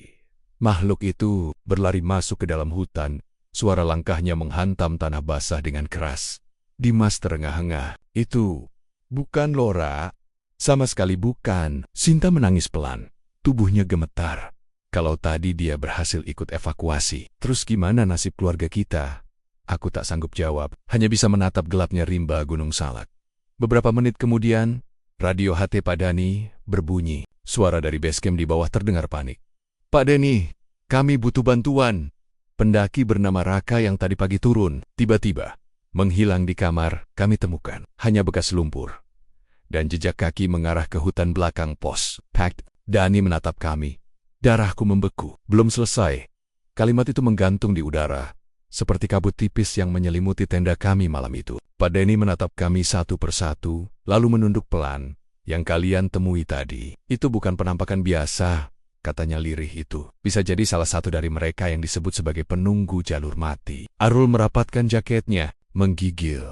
makhluk itu berlari masuk ke dalam hutan. Suara langkahnya menghantam tanah basah dengan keras. Dimas terengah-engah. Itu bukan Lora. Sama sekali bukan. Sinta menangis pelan. Tubuhnya gemetar. Kalau tadi dia berhasil ikut evakuasi, terus gimana nasib keluarga kita? Aku tak sanggup jawab, hanya bisa menatap gelapnya rimba Gunung Salak. Beberapa menit kemudian, radio HT Pak Dani berbunyi. Suara dari basecamp di bawah terdengar panik. Pak Dani, kami butuh bantuan. Pendaki bernama Raka yang tadi pagi turun, tiba-tiba menghilang di kamar, kami temukan. Hanya bekas lumpur. Dan jejak kaki mengarah ke hutan belakang pos. Packed. Dani menatap kami. Darahku membeku. Belum selesai. Kalimat itu menggantung di udara. Seperti kabut tipis yang menyelimuti tenda kami malam itu. Pak Denny menatap kami satu persatu, lalu menunduk pelan. Yang kalian temui tadi, itu bukan penampakan biasa. katanya lirih itu. Bisa jadi salah satu dari mereka yang disebut sebagai penunggu jalur mati. Arul merapatkan jaketnya, menggigil.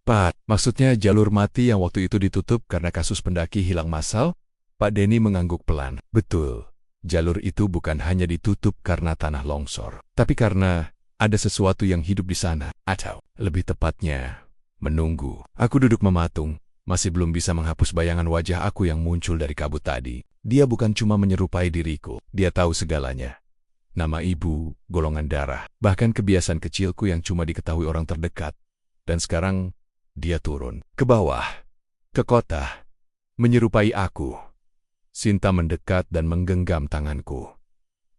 Pak, maksudnya jalur mati yang waktu itu ditutup karena kasus pendaki hilang massal? Pak Denny mengangguk pelan. Betul, jalur itu bukan hanya ditutup karena tanah longsor, tapi karena ada sesuatu yang hidup di sana, atau lebih tepatnya, menunggu. Aku duduk mematung, masih belum bisa menghapus bayangan wajah aku yang muncul dari kabut tadi. Dia bukan cuma menyerupai diriku, dia tahu segalanya. Nama ibu, golongan darah, bahkan kebiasaan kecilku yang cuma diketahui orang terdekat. Dan sekarang, dia turun ke bawah, ke kota, menyerupai aku. Sinta mendekat dan menggenggam tanganku.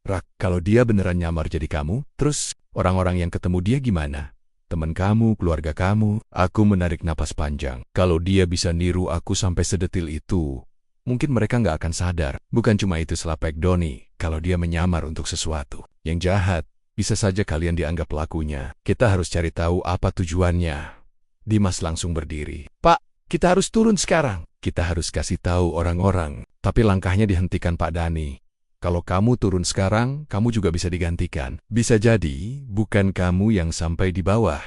Rak, kalau dia beneran nyamar jadi kamu, terus orang-orang yang ketemu dia gimana? Teman kamu, keluarga kamu? Aku menarik napas panjang. Kalau dia bisa niru aku sampai sedetil itu, mungkin mereka nggak akan sadar. Bukan cuma itu selapek Doni, kalau dia menyamar untuk sesuatu yang jahat, bisa saja kalian dianggap pelakunya. Kita harus cari tahu apa tujuannya. Dimas langsung berdiri. Pak, kita harus turun sekarang. Kita harus kasih tahu orang-orang. Tapi langkahnya dihentikan Pak Dani. Kalau kamu turun sekarang, kamu juga bisa digantikan. Bisa jadi, bukan kamu yang sampai di bawah,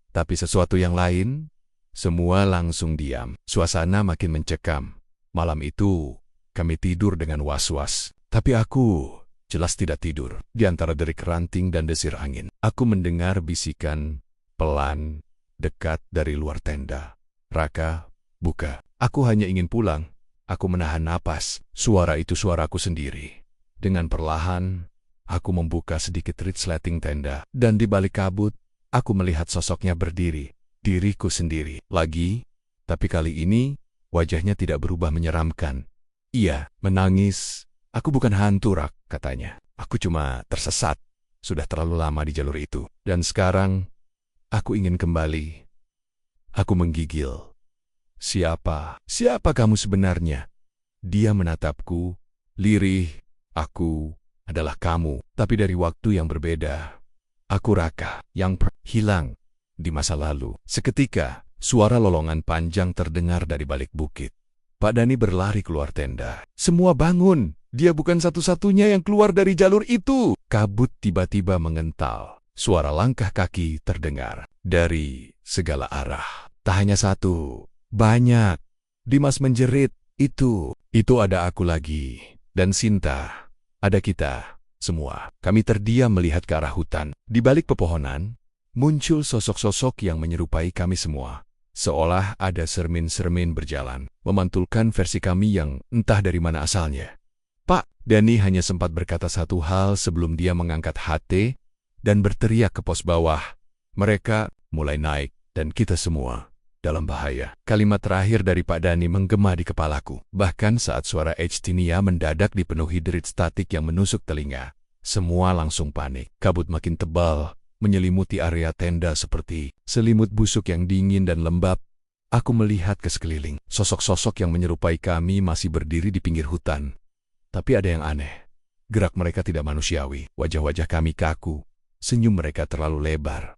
tapi sesuatu yang lain. Semua langsung diam. Suasana makin mencekam. Malam itu, kami tidur dengan was-was. Tapi aku jelas tidak tidur. Di antara derik ranting dan desir angin, aku mendengar bisikan pelan, dekat dari luar tenda. Raka, buka. Aku hanya ingin pulang. Aku menahan napas. Suara itu suaraku sendiri. Dengan perlahan, aku membuka sedikit resleting tenda. Dan di balik kabut, aku melihat sosoknya berdiri. Diriku sendiri. Lagi, tapi kali ini, wajahnya tidak berubah menyeramkan. Ia menangis. Aku bukan hantu, Rak, katanya. Aku cuma tersesat. Sudah terlalu lama di jalur itu. Dan sekarang, aku ingin kembali. Aku menggigil. Siapa kamu sebenarnya? Dia menatapku, lirih. Aku adalah kamu, tapi dari waktu yang berbeda. Aku Raka, yang hilang di masa lalu. Seketika, suara lolongan panjang terdengar dari balik bukit. Pak Dani berlari keluar tenda. Semua bangun, dia bukan satu-satunya yang keluar dari jalur itu. Kabut tiba-tiba mengental. Suara langkah kaki terdengar dari segala arah. Tak hanya satu, banyak. Dimas menjerit, itu ada aku lagi. Dan Sinta. Ada kita, semua. Kami terdiam melihat ke arah hutan. Di balik pepohonan, muncul sosok-sosok yang menyerupai kami semua. Seolah ada sermin-sermin berjalan, memantulkan versi kami yang entah dari mana asalnya. Pak Dani hanya sempat berkata satu hal sebelum dia mengangkat HT dan berteriak ke pos bawah. Mereka mulai naik, dan kita semua dalam bahaya. Kalimat terakhir dari Pak Dani menggema di kepalaku. Bahkan saat suara Ejtinia mendadak dipenuhi derit statik yang menusuk telinga, semua langsung panik. Kabut makin tebal, menyelimuti area tenda seperti selimut busuk yang dingin dan lembab. Aku melihat ke sekeliling. Sosok-sosok yang menyerupai kami masih berdiri di pinggir hutan. Tapi ada yang aneh. Gerak mereka tidak manusiawi. Wajah-wajah kami kaku. Senyum mereka terlalu lebar.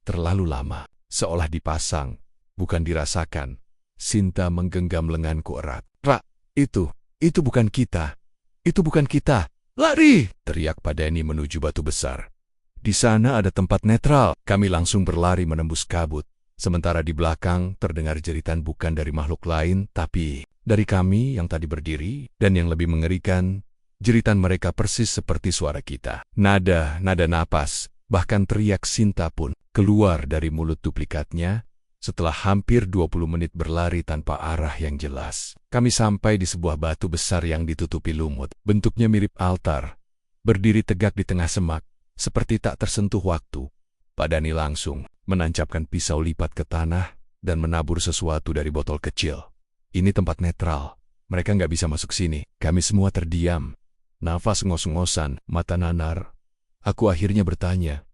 Terlalu lama. Seolah dipasang. Bukan dirasakan. Sinta menggenggam lenganku erat. Rak, itu bukan kita. Itu bukan kita. Lari! Teriak Pak Dani menuju batu besar. Di sana ada tempat netral. Kami langsung berlari menembus kabut. Sementara di belakang terdengar jeritan bukan dari makhluk lain, tapi dari kami yang tadi berdiri. Dan yang lebih mengerikan, jeritan mereka persis seperti suara kita. Nada napas, bahkan teriak Sinta pun keluar dari mulut duplikatnya. Setelah hampir 20 menit berlari tanpa arah yang jelas, kami sampai di sebuah batu besar yang ditutupi lumut. Bentuknya mirip altar, berdiri tegak di tengah semak, seperti tak tersentuh waktu. Pak Dani langsung menancapkan pisau lipat ke tanah dan menabur sesuatu dari botol kecil. Ini tempat netral, mereka nggak bisa masuk sini. Kami semua terdiam, nafas ngos-ngosan, mata nanar. Aku akhirnya bertanya,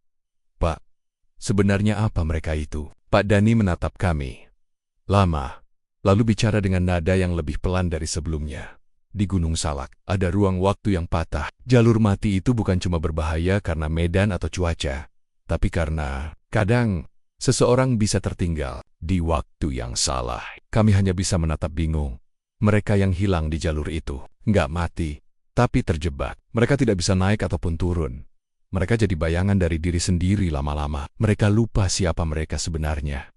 Pak, sebenarnya apa mereka itu? Pak Dani menatap kami. Lama, lalu bicara dengan nada yang lebih pelan dari sebelumnya. Di Gunung Salak, ada ruang waktu yang patah. Jalur mati itu bukan cuma berbahaya karena medan atau cuaca, tapi karena kadang seseorang bisa tertinggal di waktu yang salah. Kami hanya bisa menatap bingung. Mereka yang hilang di jalur itu nggak mati, tapi terjebak. Mereka tidak bisa naik ataupun turun. Mereka jadi bayangan dari diri sendiri lama-lama. Mereka lupa siapa mereka sebenarnya.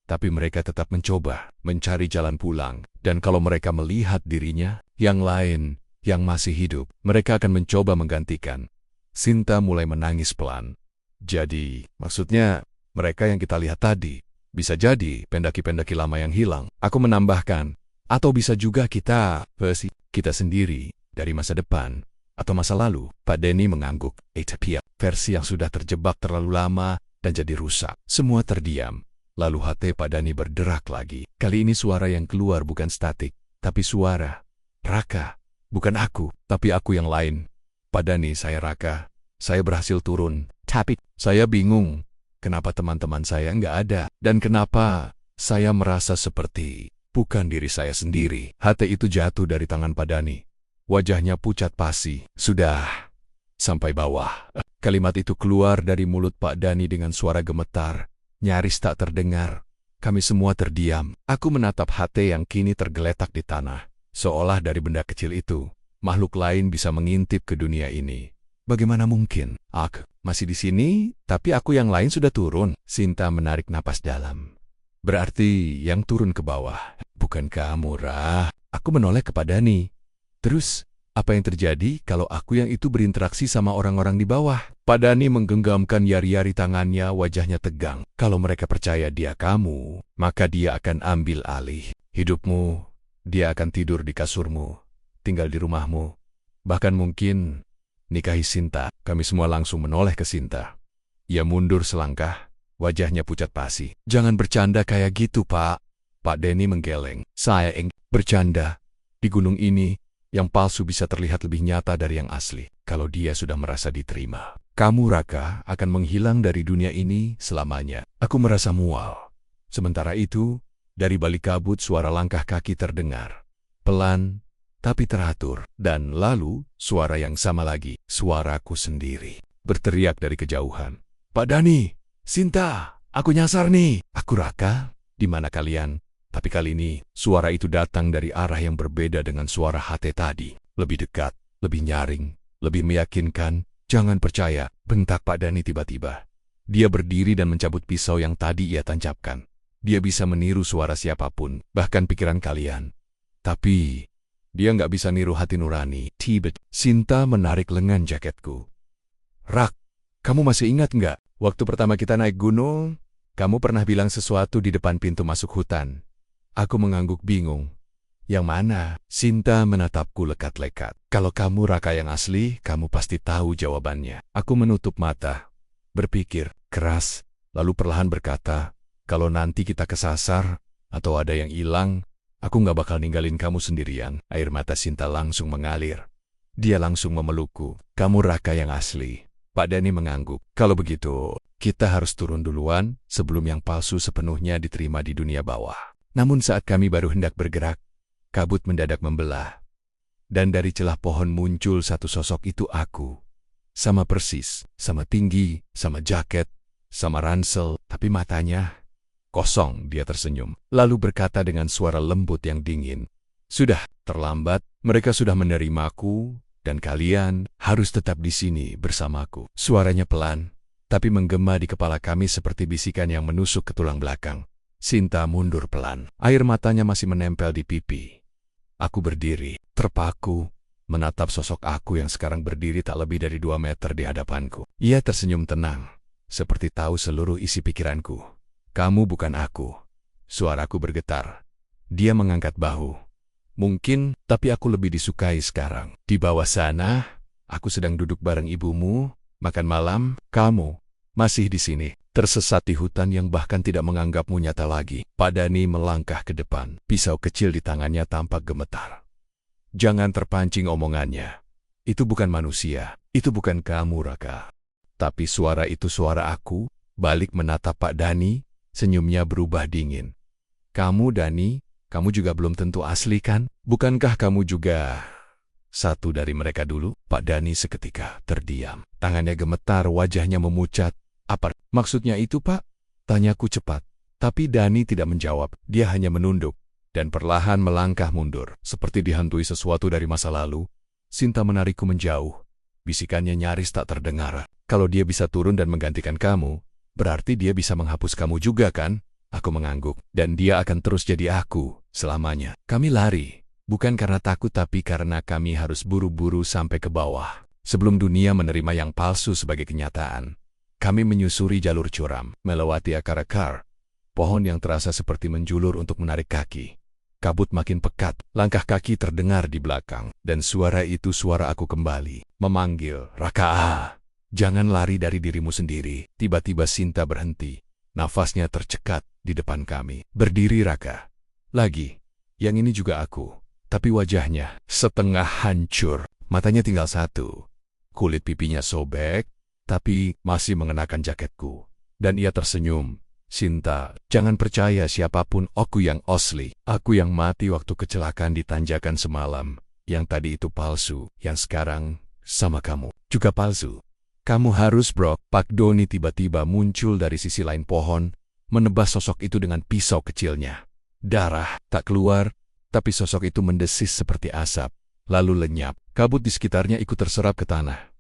Tapi mereka tetap mencoba mencari jalan pulang. Dan kalau mereka melihat dirinya, yang lain, yang masih hidup, mereka akan mencoba menggantikan. Sinta mulai menangis pelan. Jadi, maksudnya, mereka yang kita lihat tadi, bisa jadi pendaki-pendaki lama yang hilang. Aku menambahkan, atau bisa juga versi kita sendiri, dari masa depan, atau masa lalu. Pak Denny mengangguk, versi yang sudah terjebak terlalu lama dan jadi rusak. Semua terdiam. Lalu hati Pak Denny berderak lagi. Kali ini suara yang keluar bukan statik, tapi suara. Raka, bukan aku, tapi aku yang lain. Pak Denny, saya Raka. Saya berhasil turun, tapi saya bingung. Kenapa teman-teman saya nggak ada? Dan kenapa saya merasa seperti bukan diri saya sendiri? Hati itu jatuh dari tangan Pak Denny. Wajahnya pucat pasi. Sudah sampai bawah. Kalimat itu keluar dari mulut Pak Denny dengan suara gemetar. Nyaris tak terdengar. Kami semua terdiam. Aku menatap hati yang kini tergeletak di tanah. Seolah dari benda kecil itu, makhluk lain bisa mengintip ke dunia ini. Bagaimana mungkin? Aku masih di sini, tapi aku yang lain sudah turun. Sinta menarik napas dalam. Berarti yang turun ke bawah. Bukan kamu, Rah. Aku menoleh kepada Denny. Terus, apa yang terjadi kalau aku yang itu berinteraksi sama orang-orang di bawah? Pak Denny menggenggamkan jari-jari tangannya, wajahnya tegang. Kalau mereka percaya dia kamu, maka dia akan ambil alih hidupmu. Dia akan tidur di kasurmu, tinggal di rumahmu. Bahkan mungkin nikahi Sinta. Kami semua langsung menoleh ke Sinta. Ia mundur selangkah, wajahnya pucat pasi. Jangan bercanda kayak gitu, Pak. Pak Denny menggeleng. Saya bercanda. Di gunung ini, yang palsu bisa terlihat lebih nyata dari yang asli. Kalau dia sudah merasa diterima. Kamu, Raka, akan menghilang dari dunia ini selamanya. Aku merasa mual. Sementara itu, dari balik kabut suara langkah kaki terdengar. Pelan, tapi teratur. Dan lalu, suara yang sama lagi. Suaraku sendiri. Berteriak dari kejauhan. Pak Denny, Sinta, aku nyasar nih. Aku Raka, di mana kalian? Tapi kali ini, suara itu datang dari arah yang berbeda dengan suara hati tadi. Lebih dekat, lebih nyaring, lebih meyakinkan. Jangan percaya, bentak Pak Denny tiba-tiba. Dia berdiri dan mencabut pisau yang tadi ia tancapkan. Dia bisa meniru suara siapapun, bahkan pikiran kalian. Tapi, dia nggak bisa niru hati nurani. Sinta menarik lengan jaketku. Rak, kamu masih ingat nggak? Waktu pertama kita naik gunung, kamu pernah bilang sesuatu di depan pintu masuk hutan. Aku mengangguk bingung. Yang mana? Sinta menatapku lekat-lekat. Kalau kamu Raka yang asli, kamu pasti tahu jawabannya. Aku menutup mata, berpikir keras, lalu perlahan berkata, kalau nanti kita kesasar, atau ada yang hilang, aku nggak bakal ninggalin kamu sendirian. Air mata Sinta langsung mengalir. Dia langsung memelukku. Kamu Raka yang asli. Pak Denny mengangguk. Kalau begitu, kita harus turun duluan sebelum yang palsu sepenuhnya diterima di dunia bawah. Namun saat kami baru hendak bergerak, kabut mendadak membelah. Dan dari celah pohon muncul satu sosok. Itu aku. Sama persis, sama tinggi, sama jaket, sama ransel, tapi matanya kosong. Dia tersenyum, lalu berkata dengan suara lembut yang dingin. Sudah, terlambat, mereka sudah menerimaku, dan kalian harus tetap di sini bersamaku. Suaranya pelan, tapi menggema di kepala kami seperti bisikan yang menusuk ke tulang belakang. Sinta mundur pelan. Air matanya masih menempel di pipi. Aku berdiri, terpaku, menatap sosok aku yang sekarang berdiri tak lebih dari 2 meter di hadapanku. Ia tersenyum tenang, seperti tahu seluruh isi pikiranku. Kamu bukan aku. Suaraku bergetar. Dia mengangkat bahu. Mungkin, tapi aku lebih disukai sekarang. Di bawah sana, aku sedang duduk bareng ibumu, makan malam, kamu masih di sini. Tersesat di hutan yang bahkan tidak menganggapmu nyata lagi. Pak Denny melangkah ke depan. Pisau kecil di tangannya tampak gemetar. Jangan terpancing omongannya. Itu bukan manusia. Itu bukan kamu, Raka. Tapi suara itu suara aku. Balik menatap Pak Denny, senyumnya berubah dingin. Kamu, Denny, kamu juga belum tentu asli kan? Bukankah kamu juga satu dari mereka dulu? Pak Denny seketika terdiam. Tangannya gemetar, wajahnya memucat. Apa maksudnya itu, Pak? Tanyaku cepat. Tapi Denny tidak menjawab. Dia hanya menunduk dan perlahan melangkah mundur, seperti dihantui sesuatu dari masa lalu. Sinta menarikku menjauh. Bisikannya nyaris tak terdengar. Kalau dia bisa turun dan menggantikan kamu, berarti dia bisa menghapus kamu juga kan? Aku mengangguk. Dan dia akan terus jadi aku, selamanya. Kami lari. Bukan karena takut tapi karena kami harus buru-buru sampai ke bawah. Sebelum dunia menerima yang palsu sebagai kenyataan, kami menyusuri jalur curam, melewati akar-akar, pohon yang terasa seperti menjulur untuk menarik kaki. Kabut makin pekat, langkah kaki terdengar di belakang, dan suara itu suara aku kembali, memanggil, Raka, jangan lari dari dirimu sendiri. Tiba-tiba Sinta berhenti, nafasnya tercekat di depan kami. Berdiri Raka. Lagi, yang ini juga aku. Tapi wajahnya setengah hancur, matanya tinggal satu. Kulit pipinya sobek, tapi masih mengenakan jaketku. Dan ia tersenyum. Sinta, jangan percaya siapapun aku yang asli. Aku yang mati waktu kecelakaan di tanjakan semalam. Yang tadi itu palsu, yang sekarang sama kamu juga palsu. Kamu harus Brok. Pak Doni tiba-tiba muncul dari sisi lain pohon, menebas sosok itu dengan pisau kecilnya. Darah tak keluar, tapi sosok itu mendesis seperti asap, lalu lenyap. Kabut di sekitarnya ikut terserap ke tanah.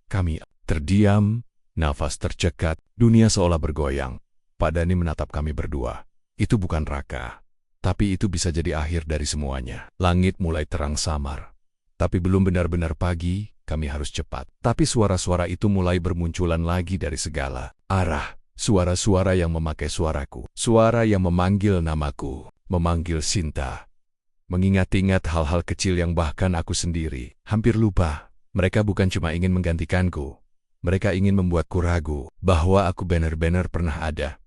Kami terdiam, nafas tercekat, dunia seolah bergoyang. Pak Dani menatap kami berdua. Itu bukan Raka, tapi itu bisa jadi akhir dari semuanya. Langit mulai terang samar. Tapi belum benar-benar pagi, kami harus cepat. Tapi suara-suara itu mulai bermunculan lagi dari segala arah. Suara-suara yang memakai suaraku. Suara yang memanggil namaku. Memanggil Sinta. Mengingat-ingat hal-hal kecil yang bahkan aku sendiri hampir lupa. Mereka bukan cuma ingin menggantikanku. Mereka ingin membuatku ragu bahwa aku benar-benar pernah ada.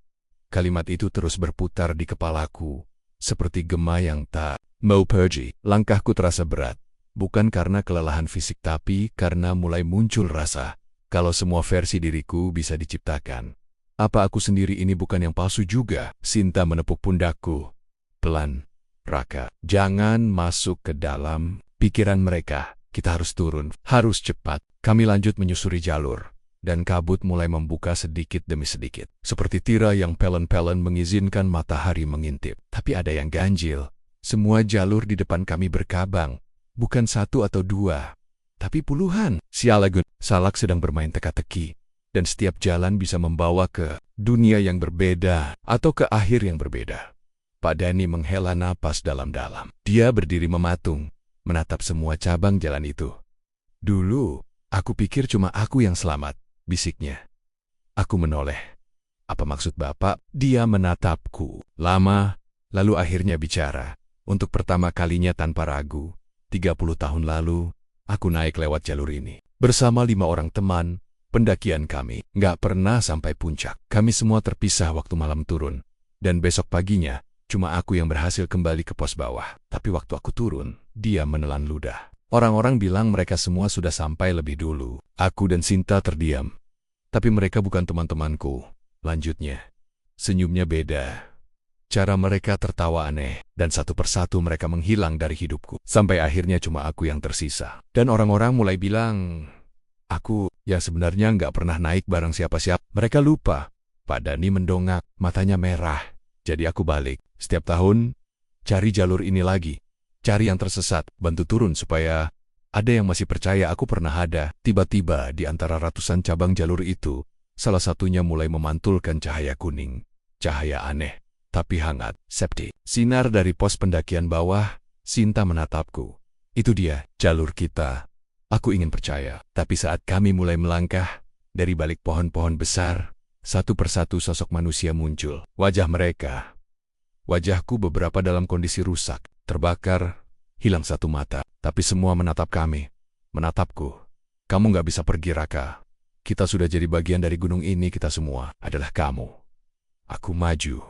Kalimat itu terus berputar di kepalaku, seperti gema yang tak mau pergi. Langkahku terasa berat, bukan karena kelelahan fisik tapi karena mulai muncul rasa, kalau semua versi diriku bisa diciptakan. Apa aku sendiri ini bukan yang palsu juga? Sinta menepuk pundakku. Pelan. Raka, jangan masuk ke dalam pikiran mereka. Kita harus turun, harus cepat. Kami lanjut menyusuri jalur, dan kabut mulai membuka sedikit demi sedikit. Seperti tirai yang pelan-pelan mengizinkan matahari mengintip. Tapi ada yang ganjil. Semua jalur di depan kami berkabang. Bukan satu atau dua, tapi puluhan. Sialagun, Salak sedang bermain teka-teki. Dan setiap jalan bisa membawa ke dunia yang berbeda atau ke akhir yang berbeda. Pak Dani menghela napas dalam-dalam. Dia berdiri mematung, menatap semua cabang jalan itu. Dulu, aku pikir cuma aku yang selamat, bisiknya. Aku menoleh. Apa maksud Bapak? Dia menatapku lama, lalu akhirnya bicara. Untuk pertama kalinya tanpa ragu, 30 tahun lalu, aku naik lewat jalur ini. Bersama 5 orang teman, pendakian kami nggak pernah sampai puncak. Kami semua terpisah waktu malam turun. Dan besok paginya, cuma aku yang berhasil kembali ke pos bawah. Tapi waktu aku turun, dia menelan ludah. Orang-orang bilang mereka semua sudah sampai lebih dulu. Aku dan Sinta terdiam. Tapi mereka bukan teman-temanku. Lanjutnya, senyumnya beda. Cara mereka tertawa aneh, dan satu persatu mereka menghilang dari hidupku. Sampai akhirnya cuma aku yang tersisa. Dan orang-orang mulai bilang, aku ya sebenarnya nggak pernah naik bareng siapa-siapa. Mereka lupa. Pak Dani mendongak, matanya merah. Jadi aku balik. Setiap tahun, cari jalur ini lagi. Cari yang tersesat, bantu turun supaya ada yang masih percaya aku pernah ada. Tiba-tiba di antara ratusan cabang jalur itu, salah satunya mulai memantulkan cahaya kuning. Cahaya aneh, tapi hangat. Septi. Sinar dari pos pendakian bawah, Sinta menatapku. Itu dia, jalur kita. Aku ingin percaya. Tapi saat kami mulai melangkah, dari balik pohon-pohon besar, satu persatu sosok manusia muncul. Wajah mereka. Wajahku beberapa dalam kondisi rusak, terbakar, hilang satu mata. Tapi semua menatap kami. Menatapku. Kamu nggak bisa pergi, Raka. Kita sudah jadi bagian dari gunung ini, kita semua adalah kamu. Aku maju.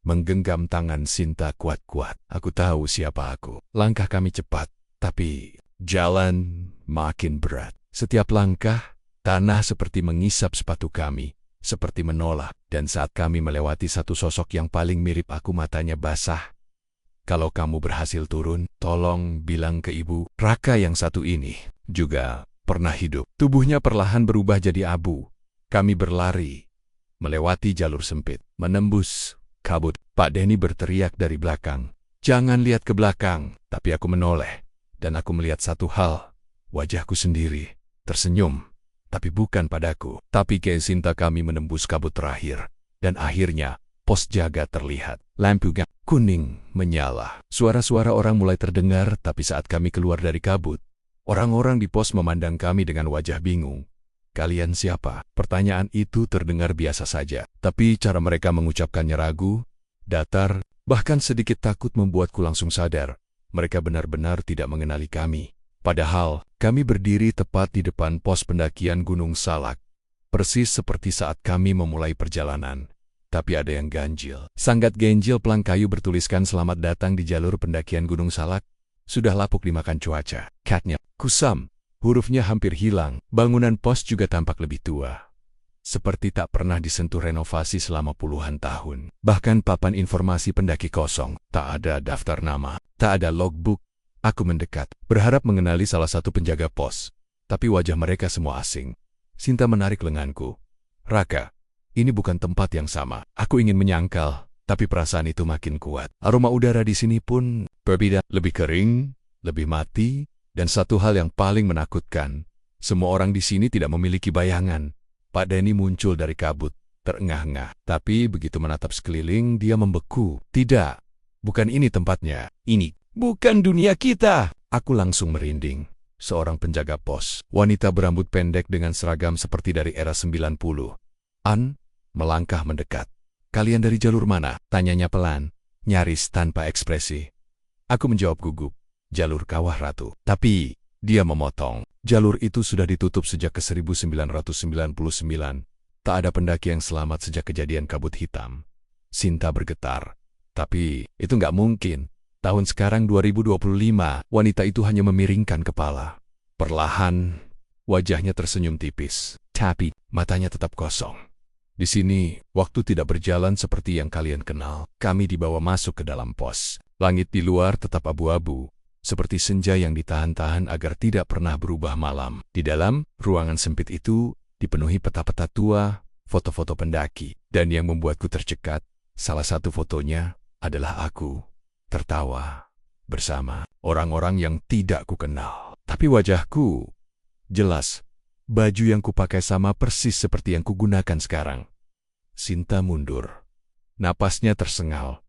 Menggenggam tangan Sinta kuat-kuat. Aku tahu siapa aku. Langkah kami cepat, tapi jalan makin berat. Setiap langkah, tanah seperti mengisap sepatu kami. Seperti menolak, dan saat kami melewati satu sosok yang paling mirip aku, matanya basah. Kalau kamu berhasil turun, tolong bilang ke ibu, Raka yang satu ini juga pernah hidup. Tubuhnya perlahan berubah jadi abu. Kami berlari, melewati jalur sempit, menembus kabut. Pak Deni berteriak dari belakang, jangan lihat ke belakang. Tapi aku menoleh, dan aku melihat satu hal. Wajahku sendiri tersenyum, tapi bukan padaku. Tapi ke Sinta kami menembus kabut terakhir, dan akhirnya pos jaga terlihat. Lampu kuning menyala. Suara-suara orang mulai terdengar, tapi saat kami keluar dari kabut, orang-orang di pos memandang kami dengan wajah bingung. Kalian siapa? Pertanyaan itu terdengar biasa saja, tapi cara mereka mengucapkannya ragu, datar, bahkan sedikit takut membuatku langsung sadar. Mereka benar-benar tidak mengenali kami. Padahal, kami berdiri tepat di depan pos pendakian Gunung Salak. Persis seperti saat kami memulai perjalanan. Tapi ada yang ganjil. Sanggat ganjil pelang kayu bertuliskan selamat datang di jalur pendakian Gunung Salak. Sudah lapuk dimakan cuaca. Katnya, kusam. Hurufnya hampir hilang. Bangunan pos juga tampak lebih tua. Seperti tak pernah disentuh renovasi selama puluhan tahun. Bahkan papan informasi pendaki kosong. Tak ada daftar nama. Tak ada logbook. Aku mendekat, berharap mengenali salah satu penjaga pos. Tapi wajah mereka semua asing. Sinta menarik lenganku. Raka, ini bukan tempat yang sama. Aku ingin menyangkal, tapi perasaan itu makin kuat. Aroma udara di sini pun berbeda. Lebih kering, lebih mati, dan satu hal yang paling menakutkan. Semua orang di sini tidak memiliki bayangan. Pak Denny muncul dari kabut, terengah-engah. Tapi begitu menatap sekeliling, dia membeku. Tidak, bukan ini tempatnya. Ini bukan dunia kita. Aku langsung merinding. Seorang penjaga pos, wanita berambut pendek dengan seragam seperti dari era 90. Melangkah mendekat. Kalian dari jalur mana? Tanyanya pelan, nyaris tanpa ekspresi. Aku menjawab gugup, jalur Kawah Ratu. Tapi dia memotong. Jalur itu sudah ditutup sejak ke 1999. Tak ada pendaki yang selamat sejak kejadian kabut hitam. Sinta bergetar. Tapi itu nggak mungkin. Tahun sekarang 2025, wanita itu hanya memiringkan kepala. Perlahan, wajahnya tersenyum tipis. Tapi matanya tetap kosong. Di sini, waktu tidak berjalan seperti yang kalian kenal. Kami dibawa masuk ke dalam pos. Langit di luar tetap abu-abu, seperti senja yang ditahan-tahan agar tidak pernah berubah malam. Di dalam ruangan sempit itu, dipenuhi peta-peta tua, foto-foto pendaki. Dan yang membuatku tercekat, salah satu fotonya adalah aku, tertawa, bersama orang-orang yang tidak kukenal. Tapi wajahku jelas. Baju yang kupakai sama persis seperti yang kugunakan sekarang. Sinta mundur. Napasnya tersengal.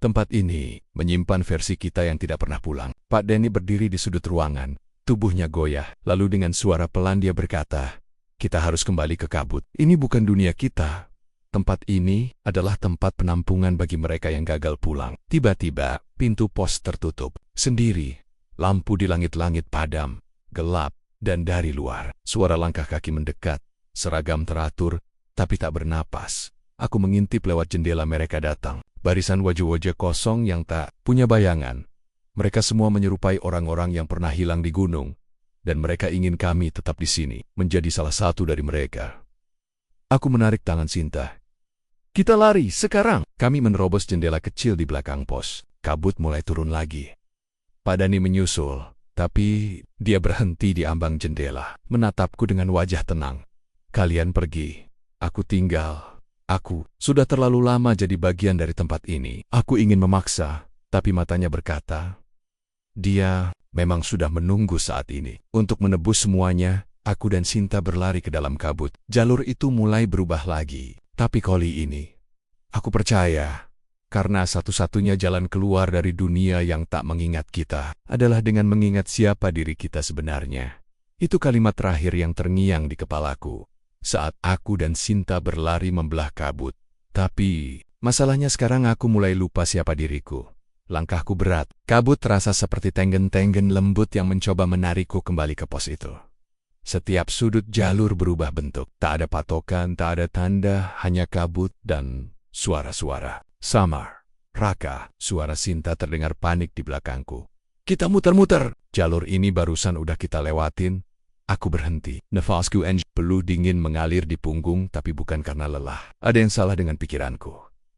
Tempat ini menyimpan versi kita yang tidak pernah pulang. Pak Denny berdiri di sudut ruangan. Tubuhnya goyah. Lalu dengan suara pelan dia berkata, kita harus kembali ke kabut. Ini bukan dunia kita. Tempat ini adalah tempat penampungan bagi mereka yang gagal pulang. Tiba-tiba, pintu pos tertutup. Sendiri, lampu di langit-langit padam, gelap. Dan dari luar, suara langkah kaki mendekat, seragam teratur, tapi tak bernapas. Aku mengintip lewat jendela mereka datang. Barisan wajah-wajah kosong yang tak punya bayangan. Mereka semua menyerupai orang-orang yang pernah hilang di gunung. Dan mereka ingin kami tetap di sini, menjadi salah satu dari mereka. Aku menarik tangan Sinta. Kita lari, sekarang! Kami menerobos jendela kecil di belakang pos. Kabut mulai turun lagi. Pak Denny menyusul. Tapi dia berhenti di ambang jendela, menatapku dengan wajah tenang. Kalian pergi, aku tinggal. Aku sudah terlalu lama jadi bagian dari tempat ini. Aku ingin memaksa, tapi matanya berkata, dia memang sudah menunggu saat ini. Untuk menebus semuanya, aku dan Sinta berlari ke dalam kabut. Jalur itu mulai berubah lagi. Tapi kali ini, aku percaya. Karena satu-satunya jalan keluar dari dunia yang tak mengingat kita adalah dengan mengingat siapa diri kita sebenarnya. Itu kalimat terakhir yang terngiang di kepalaku saat aku dan Sinta berlari membelah kabut. Tapi masalahnya sekarang aku mulai lupa siapa diriku. Langkahku berat. Kabut terasa seperti tenggen-tenggen lembut yang mencoba menarikku kembali ke pos itu. Setiap sudut jalur berubah bentuk. Tak ada patokan, tak ada tanda, hanya kabut dan suara-suara. Samar, Raka, suara Sinta terdengar panik di belakangku. Kita muter-muter. Jalur ini barusan udah kita lewatin. Aku berhenti. Nafasku peluh dingin mengalir di punggung, tapi bukan karena lelah. Ada yang salah dengan pikiranku.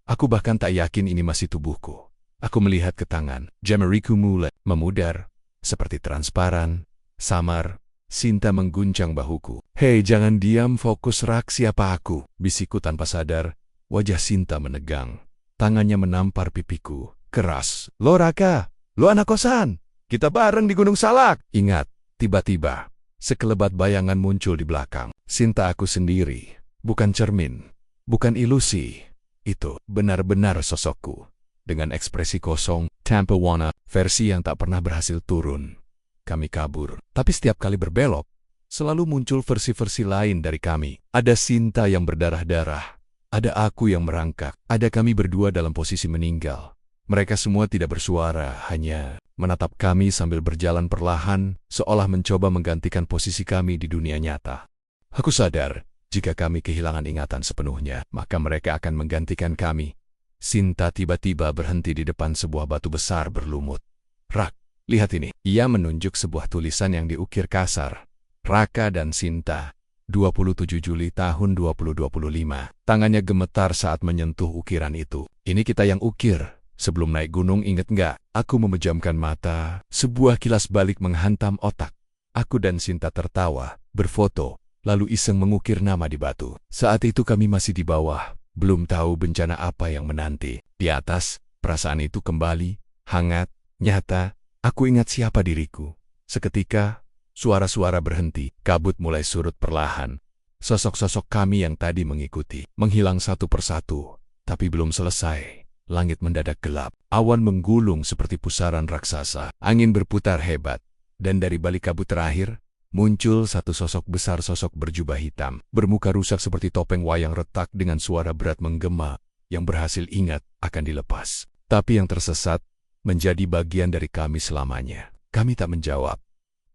Aku bahkan tak yakin ini masih tubuhku. Aku melihat ke tangan. Jemariku mulai memudar, seperti transparan. Samar, Sinta mengguncang bahuku. Hei, jangan diam, fokus Rak, siapa aku? Bisikku tanpa sadar. Wajah Sinta menegang. Tangannya menampar pipiku. Keras. Lo Raka, lo anak kosan. Kita bareng di Gunung Salak. Ingat, Tiba-tiba, sekelebat bayangan muncul di belakang. Sinta aku sendiri, bukan cermin, bukan ilusi. Itu benar-benar sosokku. Dengan ekspresi kosong, tanpa warna, versi yang tak pernah berhasil turun. Kami kabur, tapi setiap kali berbelok, selalu muncul versi-versi lain dari kami. Ada Sinta yang berdarah-darah, ada aku yang merangkak, ada kami berdua dalam posisi meninggal. Mereka semua tidak bersuara, hanya menatap kami sambil berjalan perlahan, seolah mencoba menggantikan posisi kami di dunia nyata. Aku sadar, jika kami kehilangan ingatan sepenuhnya, maka mereka akan menggantikan kami. Sinta tiba-tiba berhenti di depan sebuah batu besar berlumut. Rak, lihat ini. Ia menunjuk sebuah tulisan yang diukir kasar. Raka dan Sinta, 27 Juli tahun 2025. Tangannya gemetar saat menyentuh ukiran itu. Ini kita yang ukir. Sebelum naik gunung, inget nggak? Aku memejamkan mata, sebuah kilas balik menghantam otak. Aku dan Sinta tertawa, berfoto, lalu iseng mengukir nama di batu. Saat itu kami masih di bawah, belum tahu bencana apa yang menanti. Di atas, perasaan itu kembali, hangat, nyata. Aku ingat siapa diriku. Seketika, suara-suara berhenti, kabut mulai surut perlahan. Sosok-sosok kami yang tadi mengikuti, menghilang satu persatu. Tapi belum selesai. Langit mendadak gelap, awan menggulung seperti pusaran raksasa, angin berputar hebat, dan dari balik kabut terakhir, muncul satu sosok besar, sosok berjubah hitam, bermuka rusak seperti topeng wayang retak dengan suara berat menggema, yang berhasil ingat akan dilepas. Tapi yang tersesat, menjadi bagian dari kami selamanya. Kami tak menjawab.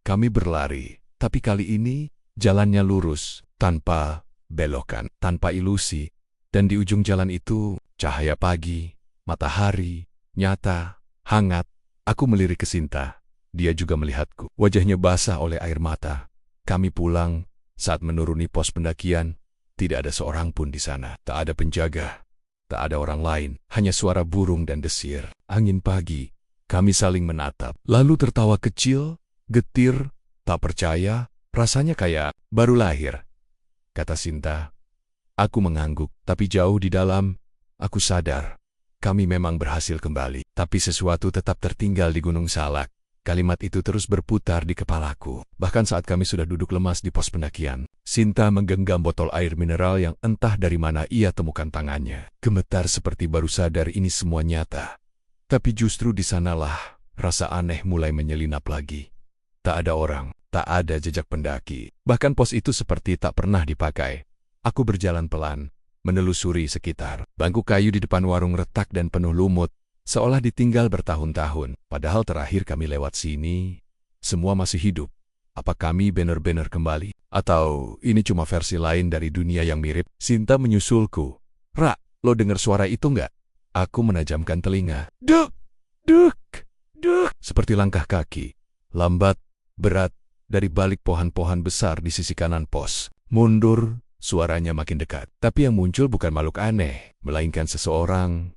Kami berlari, tapi kali ini, jalannya lurus, tanpa belokan, tanpa ilusi, dan di ujung jalan itu, cahaya pagi, matahari, nyata, hangat. Aku melirik ke Sinta. Dia juga melihatku. Wajahnya basah oleh air mata. Kami pulang. Saat menuruni pos pendakian, tidak ada seorang pun di sana. Tak ada penjaga. Tak ada orang lain. Hanya suara burung dan desir. Angin pagi. Kami saling menatap. Lalu tertawa kecil, getir, tak percaya. Rasanya kayak baru lahir. Kata Sinta. Aku mengangguk. Tapi jauh di dalam, aku sadar. Kami memang berhasil kembali, tapi sesuatu tetap tertinggal di Gunung Salak. Kalimat itu terus berputar di kepalaku. Bahkan saat kami sudah duduk lemas di pos pendakian, Sinta menggenggam botol air mineral yang entah dari mana ia temukan tangannya. Gemetar seperti baru sadar ini semua nyata. Tapi justru di sanalah rasa aneh mulai menyelinap lagi. Tak ada orang, tak ada jejak pendaki. Bahkan pos itu seperti tak pernah dipakai. Aku berjalan pelan, menelusuri sekitar. Bangku kayu di depan warung retak dan penuh lumut, seolah ditinggal bertahun-tahun. Padahal terakhir kami lewat sini, semua masih hidup. Apa kami benar-benar kembali? Atau ini cuma versi lain dari dunia yang mirip? Sinta menyusulku. Ra, lo dengar suara itu nggak? Aku menajamkan telinga. Duk, duk, duk. Seperti langkah kaki. Lambat, berat, dari balik pohon-pohon besar di sisi kanan pos. Mundur. Suaranya makin dekat, tapi yang muncul bukan makhluk aneh, melainkan seorang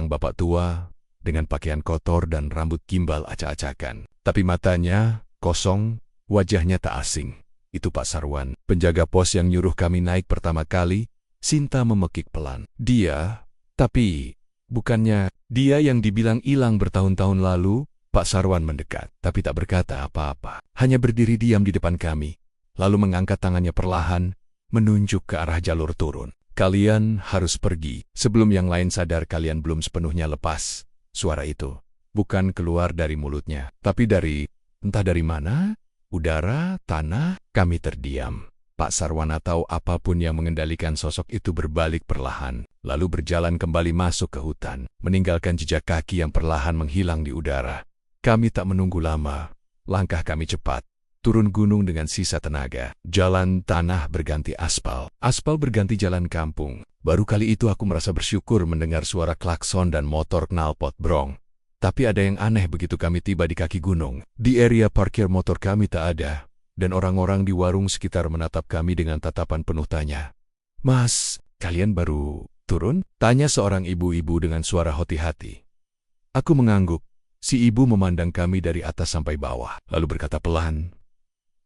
bapak tua, dengan pakaian kotor dan rambut gimbal acak-acakan. Tapi matanya kosong, wajahnya tak asing. Itu Pak Sarwan, penjaga pos yang nyuruh kami naik pertama kali. Sinta memekik pelan. Dia, tapi bukannya dia yang dibilang hilang bertahun-tahun lalu. Pak Sarwan mendekat, tapi tak berkata apa-apa. Hanya berdiri diam di depan kami, lalu mengangkat tangannya perlahan, menunjuk ke arah jalur turun. Kalian harus pergi. Sebelum yang lain sadar kalian belum sepenuhnya lepas. Suara itu bukan keluar dari mulutnya, tapi dari, entah dari mana, udara, tanah. Kami terdiam. Pak Sarwan atau apapun yang mengendalikan sosok itu berbalik perlahan, lalu berjalan kembali masuk ke hutan, meninggalkan jejak kaki yang perlahan menghilang di udara. Kami tak menunggu lama. Langkah kami cepat. Turun gunung dengan sisa tenaga. Jalan tanah berganti aspal. Aspal berganti jalan kampung. Baru kali itu aku merasa bersyukur mendengar suara klakson dan motor knalpot brong. Tapi ada yang aneh begitu kami tiba di kaki gunung. Di area parkir motor kami tak ada. Dan orang-orang di warung sekitar menatap kami dengan tatapan penuh tanya. Mas, kalian baru turun? Tanya seorang ibu-ibu dengan suara hati-hati. Aku mengangguk. Si ibu memandang kami dari atas sampai bawah. Lalu berkata pelan.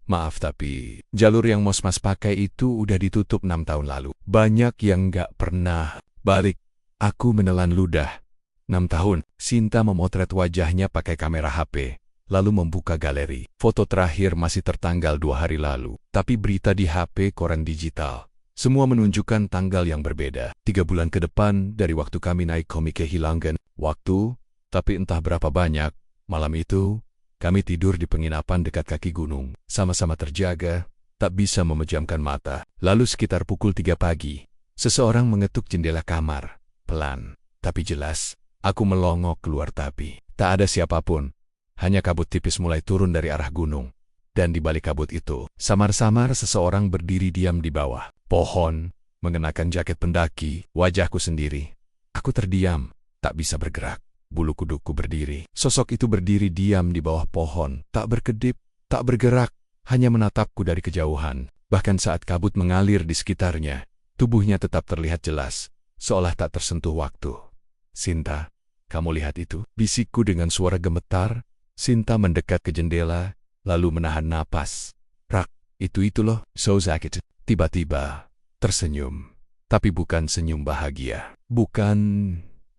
Maaf tapi, jalur yang Mas pakai itu udah ditutup 6 tahun lalu. Banyak yang gak pernah balik. Aku menelan ludah. 6 tahun, Sinta memotret wajahnya pakai kamera HP. lalu membuka galeri. Foto terakhir masih tertanggal 2 hari lalu, tapi berita di HP koran digital. Semua menunjukkan tanggal yang berbeda. 3 bulan ke depan dari waktu kami naik komik kehilangan waktu, tapi entah berapa banyak. Malam itu, kami tidur di penginapan dekat kaki gunung. Sama-sama terjaga, tak bisa memejamkan mata. Lalu sekitar pukul 3 pagi, seseorang mengetuk jendela kamar. Pelan, tapi jelas. Aku melongok keluar tapi tak ada siapapun. Hanya kabut tipis mulai turun dari arah gunung. Dan di balik kabut itu, samar-samar seseorang berdiri diam di bawah pohon, mengenakan jaket pendaki, wajahku sendiri. Aku terdiam, tak bisa bergerak. Bulu kuduku berdiri. Sosok itu berdiri diam di bawah pohon, tak berkedip, tak bergerak, hanya menatapku dari kejauhan. Bahkan saat kabut mengalir di sekitarnya, tubuhnya tetap terlihat jelas, seolah tak tersentuh waktu. Sinta, kamu lihat itu? Bisikku dengan suara gemetar. Sinta mendekat ke jendela, lalu menahan napas. Rak, itu loh, so sakit. Tiba-tiba, tersenyum. Tapi bukan senyum bahagia. Bukan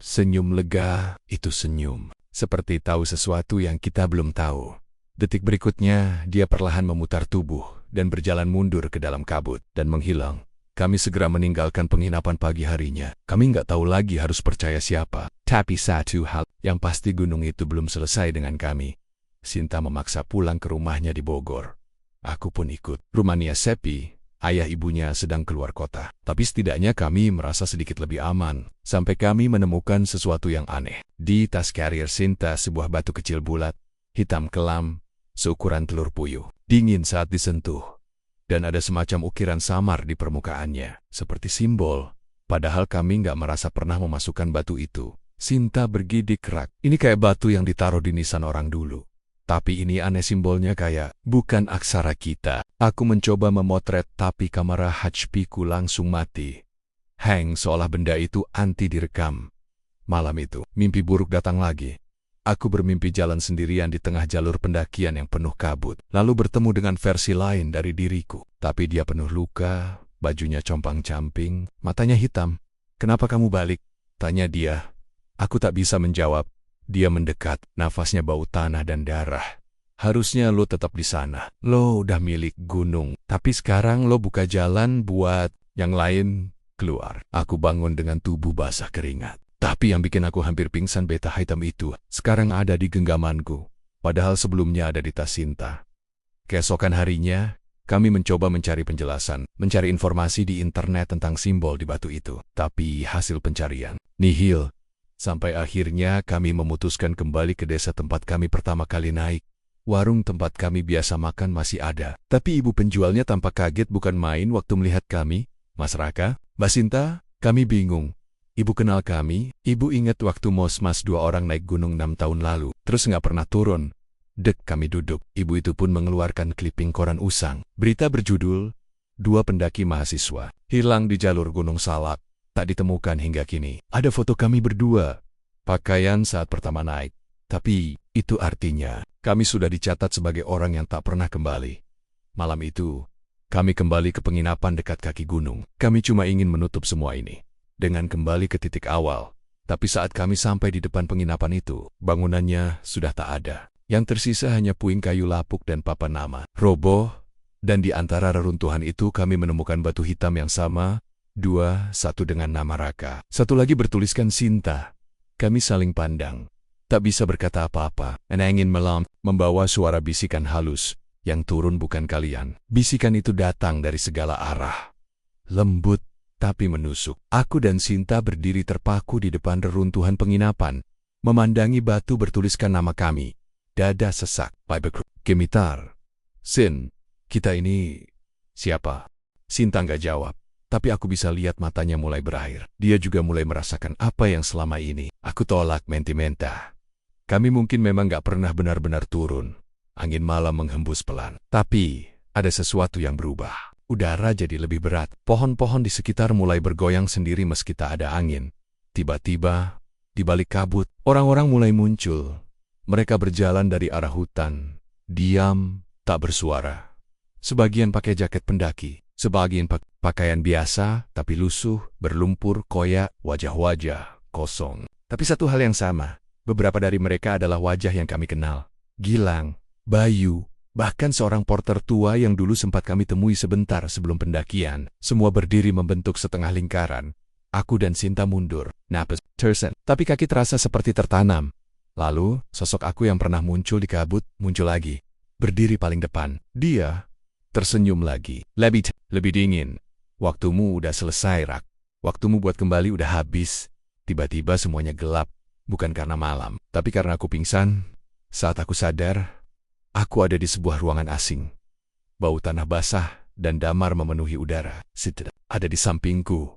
senyum lega, itu senyum. Seperti tahu sesuatu yang kita belum tahu. Detik berikutnya, dia perlahan memutar tubuh dan berjalan mundur ke dalam kabut dan menghilang. Kami segera meninggalkan penginapan pagi harinya. Kami nggak tahu lagi harus percaya siapa. Tapi satu hal yang pasti, gunung itu belum selesai dengan kami. Sinta memaksa pulang ke rumahnya di Bogor. Aku pun ikut. Rumahnya sepi, ayah ibunya sedang keluar kota. Tapi setidaknya kami merasa sedikit lebih aman. Sampai kami menemukan sesuatu yang aneh. Di tas carrier Sinta sebuah batu kecil bulat, hitam kelam, seukuran telur puyuh. Dingin saat disentuh. Dan ada semacam ukiran samar di permukaannya, seperti simbol. Padahal kami nggak merasa pernah memasukkan batu itu. Sinta bergidik rak. Ini kayak batu yang ditaruh di nisan orang dulu. Tapi ini aneh, simbolnya kayak bukan aksara kita. Aku mencoba memotret tapi kamera HP-ku langsung mati. Hang, seolah benda itu anti direkam. Malam itu, mimpi buruk datang lagi. Aku bermimpi jalan sendirian di tengah jalur pendakian yang penuh kabut. Lalu bertemu dengan versi lain dari diriku. Tapi dia penuh luka, bajunya compang-camping, matanya hitam. Kenapa kamu balik? Tanya dia. Aku tak bisa menjawab. Dia mendekat, nafasnya bau tanah dan darah. Harusnya lo tetap di sana. Lo udah milik gunung. Tapi sekarang lo buka jalan buat yang lain keluar. Aku bangun dengan tubuh basah keringat. Tapi yang bikin aku hampir pingsan, beta hitam itu sekarang ada di genggamanku. Padahal sebelumnya ada di tas Sinta. Keesokan harinya, kami mencoba mencari penjelasan, mencari informasi di internet tentang simbol di batu itu. Tapi hasil pencarian nihil. Sampai akhirnya kami memutuskan kembali ke desa tempat kami pertama kali naik. Warung tempat kami biasa makan masih ada. Tapi ibu penjualnya tampak kaget bukan main waktu melihat kami. Mas Raka, Mbak Sinta, kami bingung. Ibu kenal kami, ibu ingat waktu mas 2 orang naik gunung 6 tahun lalu, terus nggak pernah turun. Dek, kami duduk. Ibu itu pun mengeluarkan kliping koran usang. Berita berjudul, 2 pendaki mahasiswa hilang di jalur Gunung Salak. Tak ditemukan hingga kini. Ada foto kami berdua. Pakaian saat pertama naik. Tapi itu artinya kami sudah dicatat sebagai orang yang tak pernah kembali. Malam itu, kami kembali ke penginapan dekat kaki gunung. Kami cuma ingin menutup semua ini dengan kembali ke titik awal. Tapi saat kami sampai di depan penginapan itu, bangunannya sudah tak ada. Yang tersisa hanya puing kayu lapuk dan papan nama roboh. Dan di antara reruntuhan itu kami menemukan batu hitam yang sama. 2, satu dengan nama Raka. Satu lagi bertuliskan Sinta. Kami saling pandang. Tak bisa berkata apa-apa. Angin malam membawa suara bisikan halus. Yang turun bukan kalian. Bisikan itu datang dari segala arah. Lembut, tapi menusuk. Aku dan Sinta berdiri terpaku di depan reruntuhan penginapan. Memandangi batu bertuliskan nama kami. Dada sesak. Gemitar. Sin, kita ini siapa? Sinta nggak jawab. Tapi aku bisa lihat matanya mulai berair. Dia juga mulai merasakan apa yang selama ini aku tolak, mentimenta. Kami mungkin memang gak pernah benar-benar turun. Angin malam menghembus pelan. Tapi ada sesuatu yang berubah. Udara jadi lebih berat. Pohon-pohon di sekitar mulai bergoyang sendiri meski tak ada angin. Tiba-tiba, di balik kabut, orang-orang mulai muncul. Mereka berjalan dari arah hutan. Diam, tak bersuara. Sebagian pakai jaket pendaki. Sebagian pakaian biasa, tapi lusuh, berlumpur, koyak, wajah-wajah, kosong. Tapi satu hal yang sama, beberapa dari mereka adalah wajah yang kami kenal. Gilang, Bayu, bahkan seorang porter tua yang dulu sempat kami temui sebentar sebelum pendakian, semua berdiri membentuk setengah lingkaran. Aku dan Sinta mundur, napas tersen, tapi kaki terasa seperti tertanam. Lalu, sosok aku yang pernah muncul di kabut muncul lagi, berdiri paling depan. Dia tersenyum lagi, lebih dingin. Waktumu udah selesai, Rak. Waktumu buat kembali udah habis. Tiba-tiba semuanya gelap, bukan karena malam, tapi karena aku pingsan. Saat aku sadar, aku ada di sebuah ruangan asing. Bau tanah basah dan damar memenuhi udara. Sinta ada di sampingku.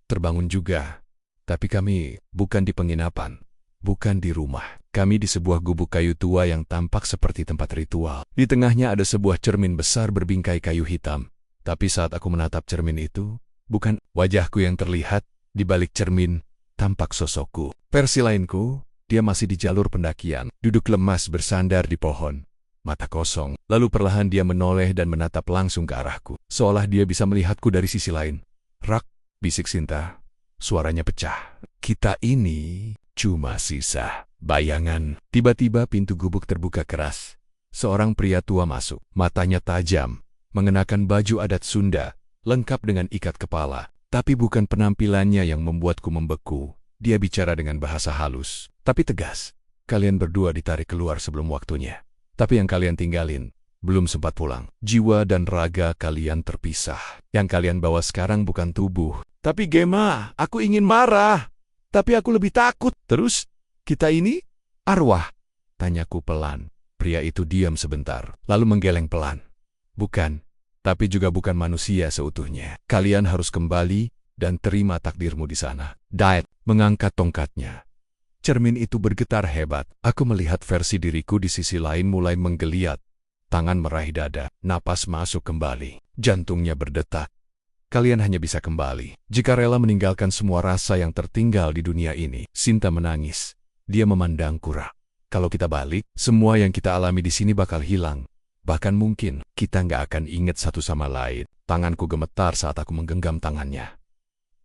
Terbangun juga. Tapi kami bukan di penginapan, bukan di rumah. Kami di sebuah gubuk kayu tua yang tampak seperti tempat ritual. Di tengahnya ada sebuah cermin besar berbingkai kayu hitam. Tapi saat aku menatap cermin itu, bukan wajahku yang terlihat, di balik cermin, tampak sosokku. Versi lainku, dia masih di jalur pendakian, duduk lemas bersandar di pohon. Mata kosong, lalu perlahan dia menoleh dan menatap langsung ke arahku. Seolah dia bisa melihatku dari sisi lain. Rak, bisik Sinta. Suaranya pecah. Kita ini cuma sisa bayangan. Tiba-tiba pintu gubuk terbuka keras. Seorang pria tua masuk, matanya tajam, mengenakan baju adat Sunda, lengkap dengan ikat kepala. Tapi bukan penampilannya yang membuatku membeku. Dia bicara dengan bahasa halus, tapi tegas. Kalian berdua ditarik keluar sebelum waktunya. Tapi yang kalian tinggalin belum sempat pulang. Jiwa dan raga kalian terpisah. Yang kalian bawa sekarang bukan tubuh. Tapi Gema, aku ingin marah. Tapi aku lebih takut. Terus, kita ini arwah? Tanyaku pelan. Pria itu diam sebentar, lalu menggeleng pelan. Bukan, tapi juga bukan manusia seutuhnya. Kalian harus kembali dan terima takdirmu di sana. Diet mengangkat tongkatnya. Cermin itu bergetar hebat. Aku melihat versi diriku di sisi lain mulai menggeliat. Tangan meraih dada, napas masuk kembali. Jantungnya berdetak. Kalian hanya bisa kembali jika rela meninggalkan semua rasa yang tertinggal di dunia ini. Sinta menangis. Dia memandangku, Rak. Kalau kita balik, semua yang kita alami di sini bakal hilang. Bahkan mungkin kita nggak akan ingat satu sama lain. Tanganku gemetar saat aku menggenggam tangannya.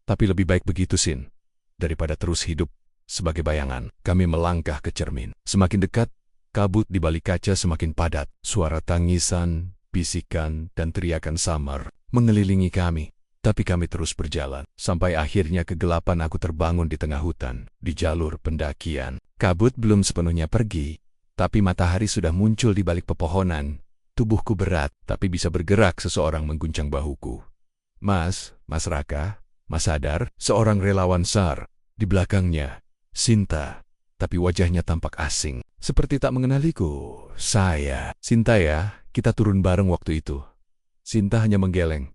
Tapi lebih baik begitu, Sin. Daripada terus hidup sebagai bayangan. Kami melangkah ke cermin. Semakin dekat, kabut di balik kaca semakin padat. Suara tangisan, bisikan, dan teriakan samar mengelilingi kami. Tapi kami terus berjalan. Sampai akhirnya kegelapan aku terbangun di tengah hutan, di jalur pendakian. Kabut belum sepenuhnya pergi, tapi matahari sudah muncul di balik pepohonan. Tubuhku berat, tapi bisa bergerak. Seseorang mengguncang bahuku. Mas Raka, Mas sadar? Seorang relawan SAR. Di belakangnya, Sinta. Tapi wajahnya tampak asing, seperti tak mengenaliku. Saya, Sinta ya, kita turun bareng waktu itu. Sinta hanya menggeleng.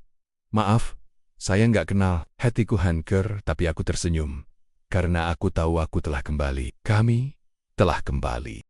Maaf, saya nggak kenal. Hatiku hancur, tapi aku tersenyum. Karena aku tahu aku telah kembali. Kami telah kembali.